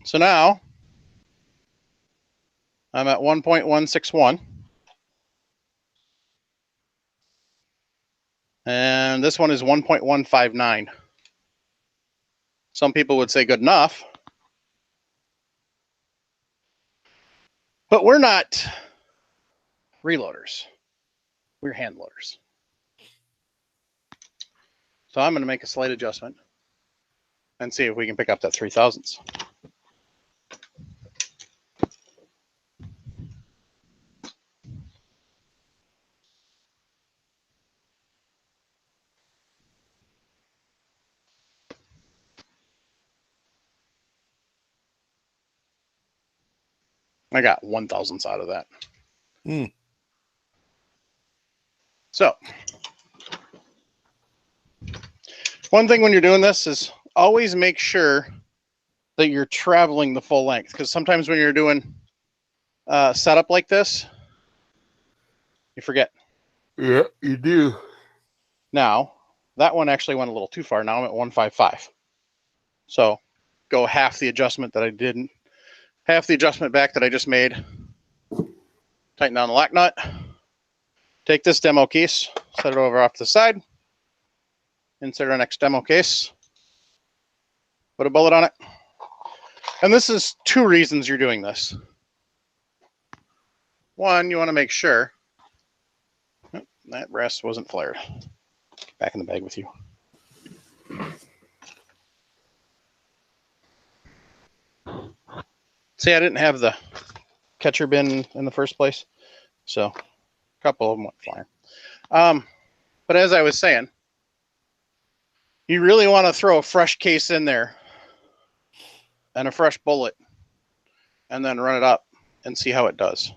So now I'm at 1.161. And this one is 1.159. Some people would say good enough. But we're not reloaders. We're hand loaders. So I'm going to make a slight adjustment and see if we can pick up that 3 thousandths. I got 1 thousandths out of that. So one thing when you're doing this is always make sure that you're traveling the full length, because sometimes when you're doing setup like this, you forget. Yeah, you do. Now, that one actually went a little too far. Now I'm at 155. So go half the adjustment that I didn't, half the adjustment back that I just made. Tighten down the lock nut. Take this demo case, set it over off to the side. insert our next demo case. Put a bullet on it. And this is 2 reasons you're doing this. One, you want to make sure that brass wasn't flared. Back in the bag with you. See, I didn't have the catcher bin in the first place, so a couple of them went flying. But as I was saying, you really want to throw a fresh case in there and a fresh bullet and then run it up and see how it does.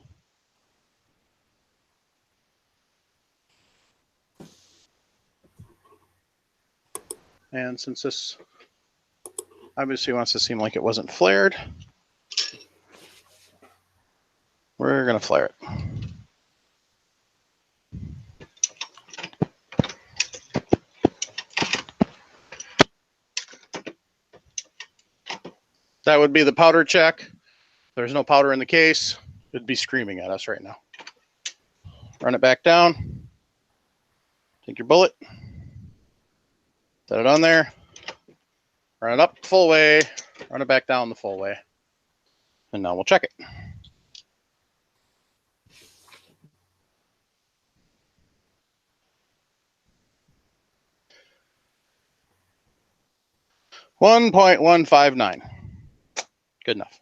And since this obviously wants to seem like it wasn't flared, we're going to flare it. That would be the powder check. There's no powder in the case. It'd be screaming at us right now. Run it back down. Take your bullet. Set it on there. Run it up the full way. Run it back down the full way. And now we'll check it. .159. Good enough.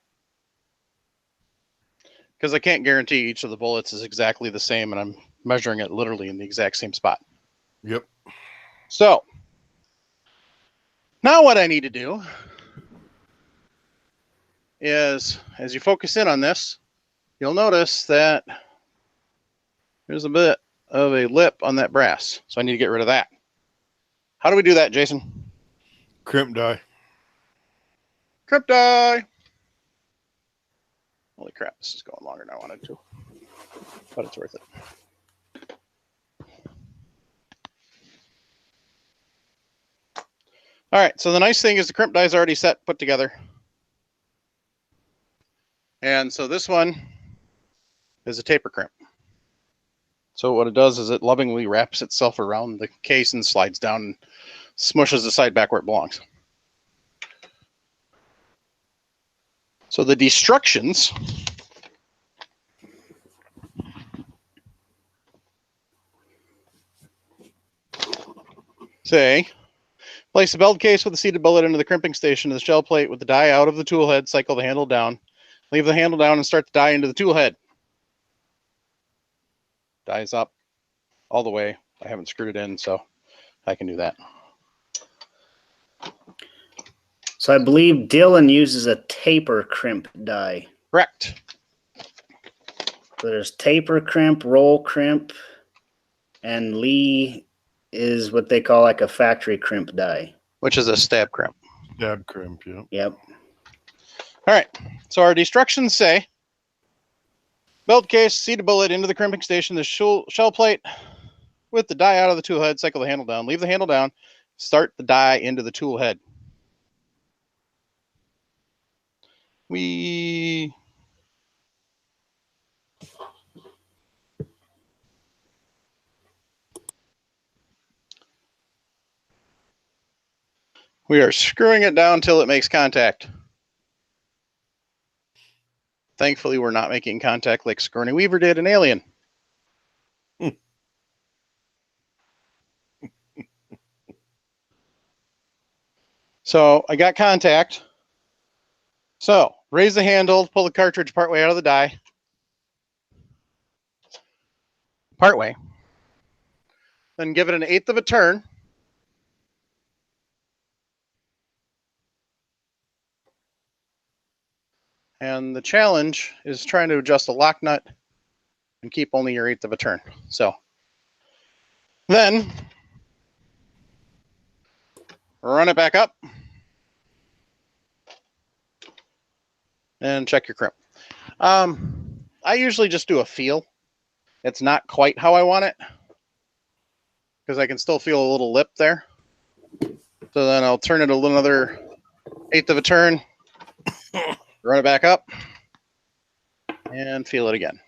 Because I can't guarantee each of the bullets is exactly the same, and I'm measuring it literally in the exact same spot. Yep. So, now what I need to do is, as you focus in on this, you'll notice that there's a bit of a lip on that brass. So I need to get rid of that. How do we do that, Jason? Crimp die. Crimp die. Holy crap, this is going longer than I wanted to. But it's worth it. All right, so the nice thing is the crimp die is already set, put together. And so this one is a taper crimp. So what it does is it lovingly wraps itself around the case and slides down and smushes the side back where it belongs. So the destructions say, place the belt case with the seated bullet into the crimping station of the shell plate with the die out of the tool head, cycle the handle down, leave the handle down and start the die into the tool head. Die is up all the way. I haven't screwed it in, so I can do that. So I believe Dylan uses a taper crimp die. Correct. So there's taper crimp, roll crimp, and Lee is what they call like a factory crimp die. Which is a stab crimp. Dab crimp, yeah. Yep. All right. So our destructions say, belt case, seated bullet into the crimping station, the shell plate with the die out of the tool head, cycle the handle down, leave the handle down, start the die into the tool head. We are screwing it down till it makes contact. Thankfully, we're not making contact like Sigourney Weaver did in Alien. So I got contact. So raise the handle, pull the cartridge partway out of the die. Partway. Then give it an 1/8 of a turn. And the challenge is trying to adjust the lock nut and keep only your 1/8 of a turn. So then run it back up and check your crimp. I usually just do a feel. It's not quite how I want it because I can still feel a little lip there. So then I'll turn it another 1/8 of a turn, run it back up, and feel it again.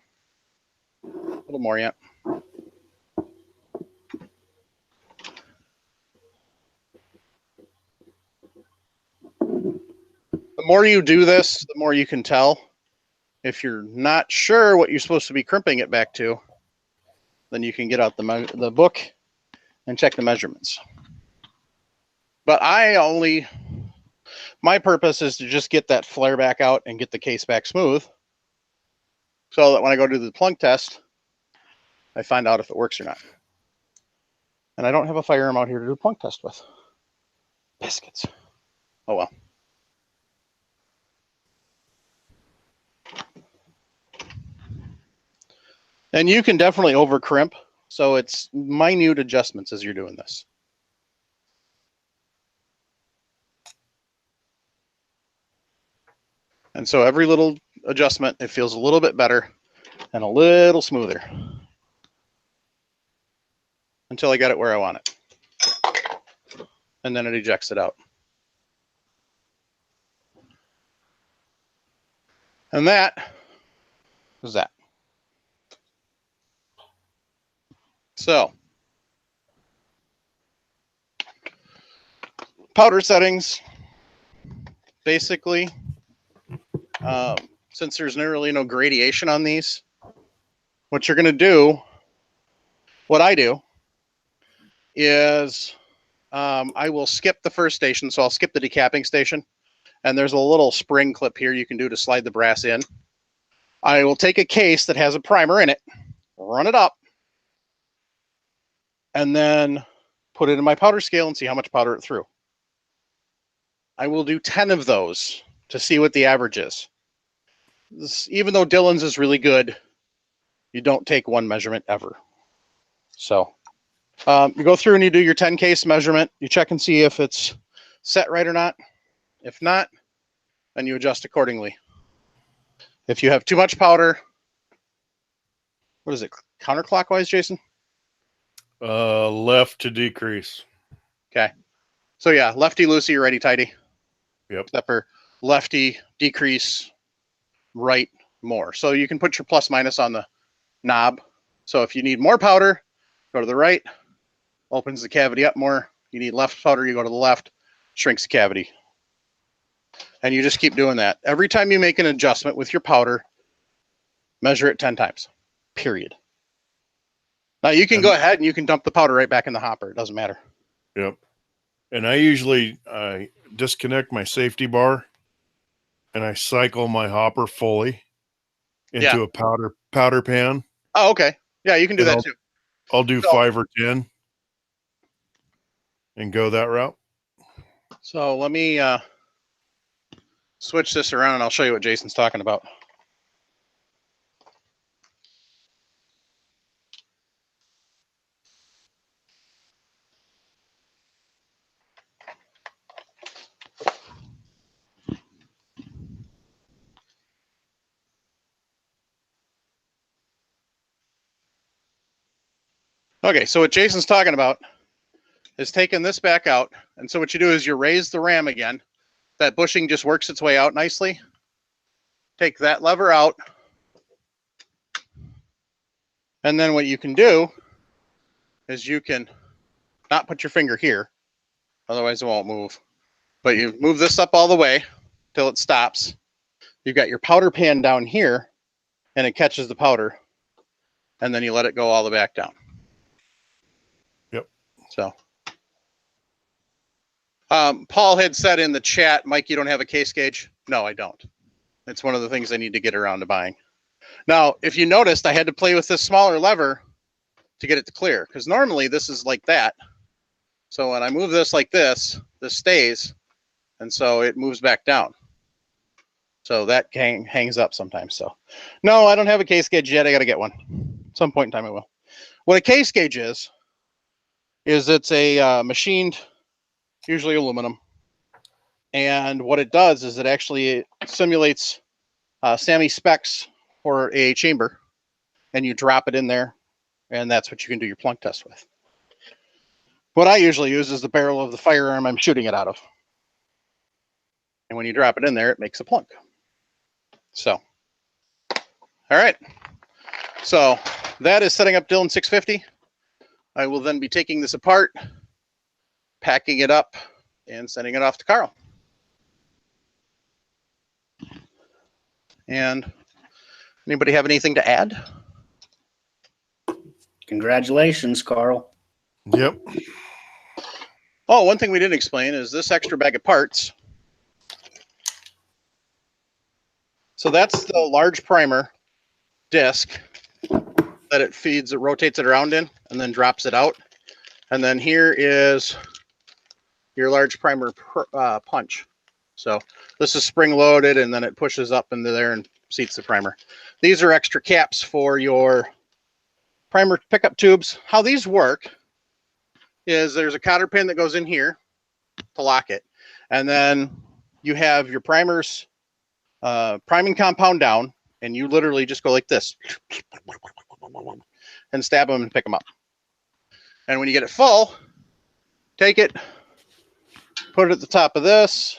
A little more yet. more you do this, the more you can tell. If you're not sure what you're supposed to be crimping it back to, then you can get out the book and check the measurements. But my purpose is to just get that flare back out and get the case back smooth, so that when I go do the plunk test, I find out if it works or not. And I don't have a firearm out here to do a plunk test with. Biscuits. Oh well. And you can definitely over crimp, so it's minute adjustments as you're doing this. And so every little adjustment, it feels a little bit better and a little smoother until I got it where I want it. And then it ejects it out. And that is that. So, powder settings, basically, since there's really no gradation on these, what you're going to do, what I do, is I will skip the first station. So I'll skip the decapping station. And there's a little spring clip here you can do to slide the brass in. I will take a case that has a primer in it, run it up, and then put it in my powder scale and see how much powder it threw. I will do 10 of those to see what the average is. Even though Dillon's is really good, you don't take one measurement ever. So you go through and you do your 10 case measurement. You check and see if it's set right or not. If not, then you adjust accordingly. If you have too much powder, what is it, counterclockwise, Jason? Left to decrease. Okay. So yeah, lefty loosey, righty tighty. Yep. Except for lefty decrease, right more. So you can put your plus minus on the knob. So if you need more powder, go to the right, opens the cavity up more. You need left powder, you go to the left, shrinks the cavity. And you just keep doing that. Every time you make an adjustment with your powder, measure it 10 times, period. Now you can go ahead and you can dump the powder right back in the hopper. It doesn't matter. Yep. And I usually disconnect my safety bar and I cycle my hopper fully into a powder pan. Oh, okay. Yeah, you can do that too. I'll do 5 or 10 and go that route. So let me switch this around and I'll show you what Jason's talking about. Okay, so what Jason's talking about is taking this back out. And so what you do is you raise the ram again. That bushing just works its way out nicely. Take that lever out. And then what you can do is you can not put your finger here, otherwise it won't move. But you move this up all the way till it stops. You've got your powder pan down here and it catches the powder. And then you let it go all the way back down. Yep. So Paul had said in the chat, Mike, you don't have a case gauge? No, I don't. It's one of the things I need to get around to buying. Now, if you noticed, I had to play with this smaller lever to get it to clear, because normally this is like that. So when I move this like this stays, and so it moves back down. So that hangs up sometimes. So no, I don't have a case gauge yet. I got to get one. At some point in time I will. What a case gauge is it's a machined, usually aluminum. And what it does is it actually simulates SAMI specs for a chamber, and you drop it in there, and that's what you can do your plunk test with. What I usually use is the barrel of the firearm I'm shooting it out of. And when you drop it in there, it makes a plunk. So, all right. So that is setting up Dillon 650. I will then be taking this apart, packing it up, and sending it off to Carl. And anybody have anything to add? Congratulations, Carl. Yep. Oh, one thing we didn't explain is this extra bag of parts. So that's the large primer disc that it feeds, it rotates it around in, and then drops it out. And then here is your large primer punch. So this is spring loaded, and then it pushes up into there and seats the primer. These are extra caps for your primer pickup tubes. How these work is there's a cotter pin that goes in here to lock it. And then you have your primers, priming compound down, and you literally just go like this and stab them and pick them up. And when you get it full, take it, put it at the top of this,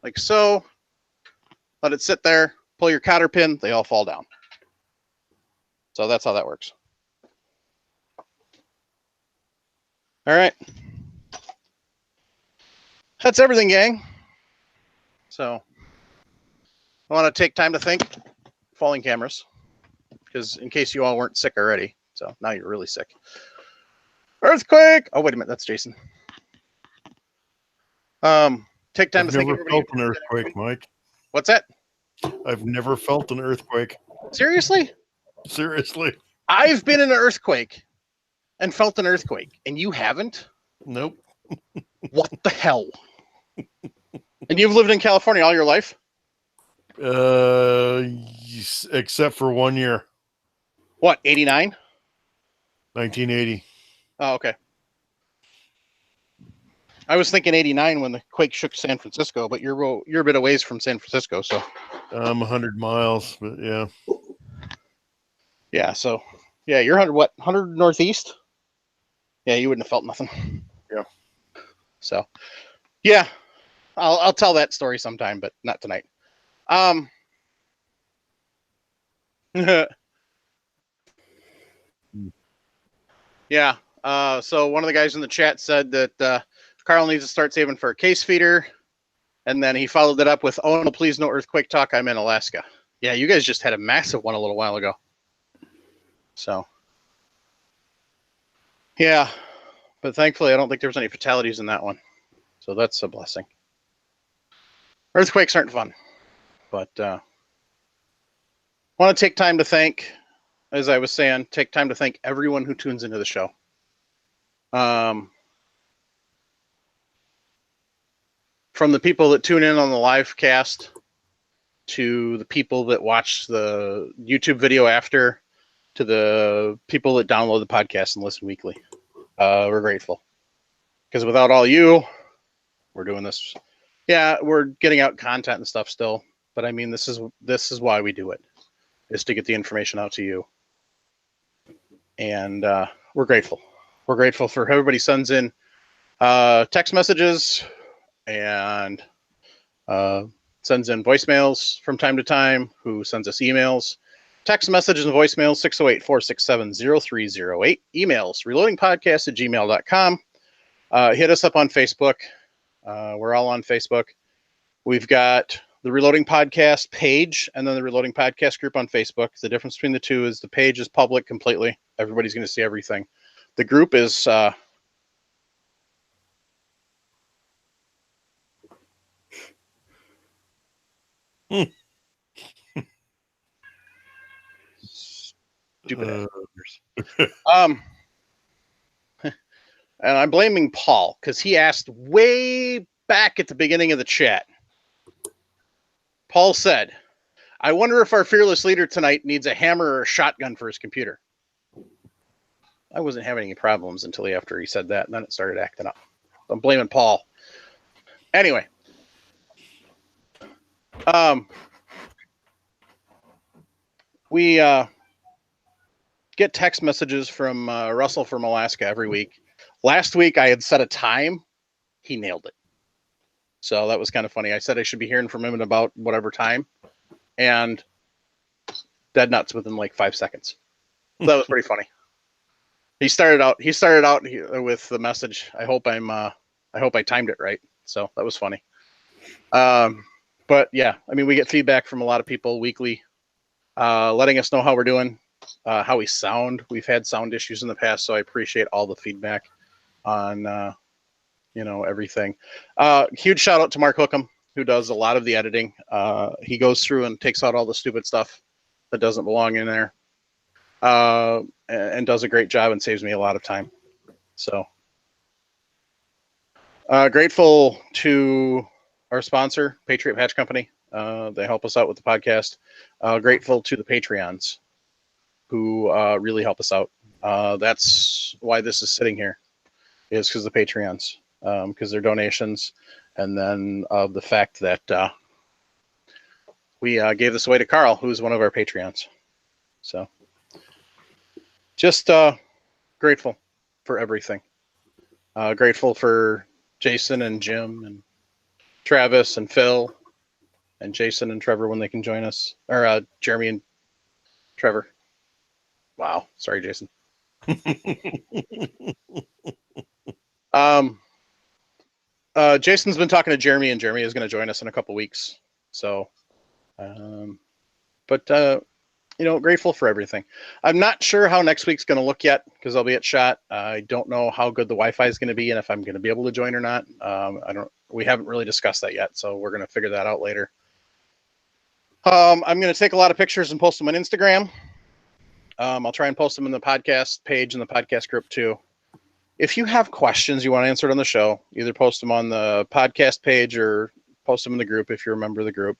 like so, let it sit there, pull your cotter pin, they all fall down. So that's how that works. All right. That's everything, gang. So I want to take time to thank Falling Cameras, because in case you all weren't sick already, so now you're really sick. Earthquake! Oh, wait a minute, that's Jason. Take time I've to thank never everybody. felt an earthquake, Mike. What's that? I've never felt an earthquake. Seriously? Seriously. I've been in an earthquake and felt an earthquake, and you haven't? Nope. What the hell? And you've lived in California all your life? Except for 1 year, What, 89? 1980. Oh, okay. I was thinking 89 when the quake shook San Francisco, but you're a bit of ways from San Francisco, so. 100 miles, but yeah. Yeah, so yeah, you're 100 northeast? Yeah, you wouldn't have felt nothing. Yeah. So yeah, I'll tell that story sometime, but not tonight. Yeah. So one of the guys in the chat said that Carl needs to start saving for a case feeder. And then he followed it up with, "Oh, no, please, no earthquake talk. I'm in Alaska." Yeah, you guys just had a massive one a little while ago. So, yeah. But thankfully, I don't think there was any fatalities in that one. So that's a blessing. Earthquakes aren't fun. But I want to take time to thank, as I was saying, take time to thank everyone who tunes into the show. From the people that tune in on the live cast to the people that watch the YouTube video after, to the people that download the podcast and listen weekly. We're grateful. Because without all you, we're doing this. Yeah, we're getting out content and stuff still. But I mean, this is why we do it, is to get the information out to you. And we're grateful. We're grateful for everybody sends in text messages and sends in voicemails from time to time, who sends us emails. Text messages and voicemails, 608-467-0308. Emails, reloadingpodcast@gmail.com. Hit us up on Facebook. We're all on Facebook. We've got the Reloading Podcast page and then the Reloading Podcast group on Facebook. The difference between the two is the page is public completely. Everybody's going to see everything. The group is stupid. And I'm blaming Paul because he asked way back at the beginning of the chat. Paul said, "I wonder if our fearless leader tonight needs a hammer or a shotgun for his computer." I wasn't having any problems until after he said that, and then it started acting up. I'm blaming Paul. Anyway. We get text messages from Russell from Alaska every week. Last week I had set a time. He nailed it. So that was kind of funny. I said I should be hearing from him in about whatever time. And dead nuts within like 5 seconds. So that was pretty funny. He started out with the message, I hope I timed it right. So that was funny. But yeah, I mean, we get feedback from a lot of people weekly, letting us know how we're doing, how we sound. We've had sound issues in the past, so I appreciate all the feedback on, everything. Huge shout out to Mark Hookham, who does a lot of the editing. He goes through and takes out all the stupid stuff that doesn't belong in there, and does a great job and saves me a lot of time. So grateful to our sponsor, Patriot Patch Company. They help us out with the podcast. Grateful to the Patreons who really help us out. That's why this is sitting here, is because of the Patreons, because their donations, and then of the fact that we gave this away to Carl, who's one of our Patreons. So just grateful for everything. Grateful for Jason and Jim and Travis and Phil and Jason and Trevor when they can join us, or Jeremy and Trevor. Wow. Sorry, Jason. Jason's been talking to Jeremy, and Jeremy is going to join us in a couple weeks. So, grateful for everything. I'm not sure how next week's going to look yet because I'll be at SHOT. I don't know how good the Wi-Fi is going to be and if I'm going to be able to join or not. We haven't really discussed that yet, so we're going to figure that out later. I'm going to take a lot of pictures and post them on Instagram. I'll try and post them in the podcast page and the podcast group too. If you have questions you want answered on the show, either post them on the podcast page or post them in the group if you're a member of the group.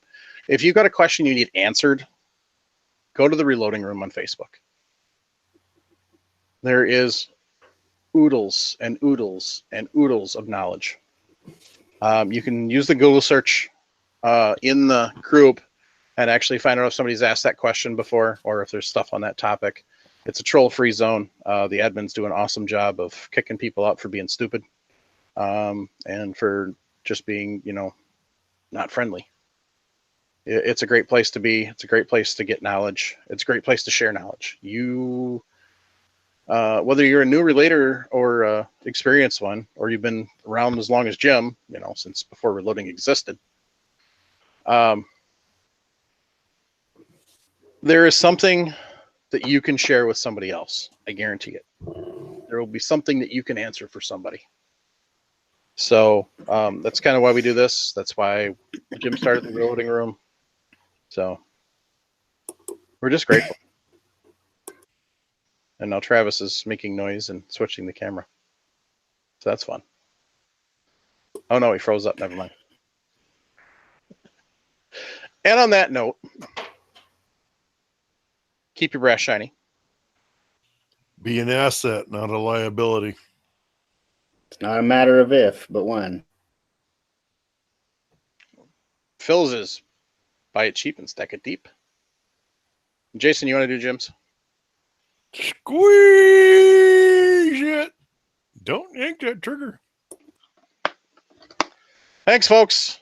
If you've got a question you need answered, go to the Reloading Room on Facebook. There is oodles and oodles and oodles of knowledge. You can use the Google search in the group and actually find out if somebody's asked that question before or if there's stuff on that topic. It's a troll-free zone. The admins do an awesome job of kicking people out for being stupid and for just being, not friendly. It's a great place to be. It's a great place to get knowledge. It's a great place to share knowledge. Whether you're a new relator or experienced one, or you've been around as long as Jim, since before Reloading existed, there is something that you can share with somebody else. I guarantee it. There will be something that you can answer for somebody. So that's kind of why we do this. That's why Jim started the Reloading Room. So we're just grateful. And now Travis is making noise and switching the camera. So that's fun. Oh no, he froze up. Never mind. And on that note, keep your brass shiny. Be an asset, not a liability. It's not a matter of if, but when. Phil's is buy it cheap and stack it deep. Jason, you want to do Jim's? Squeeze it. Don't yank that trigger. Thanks, folks.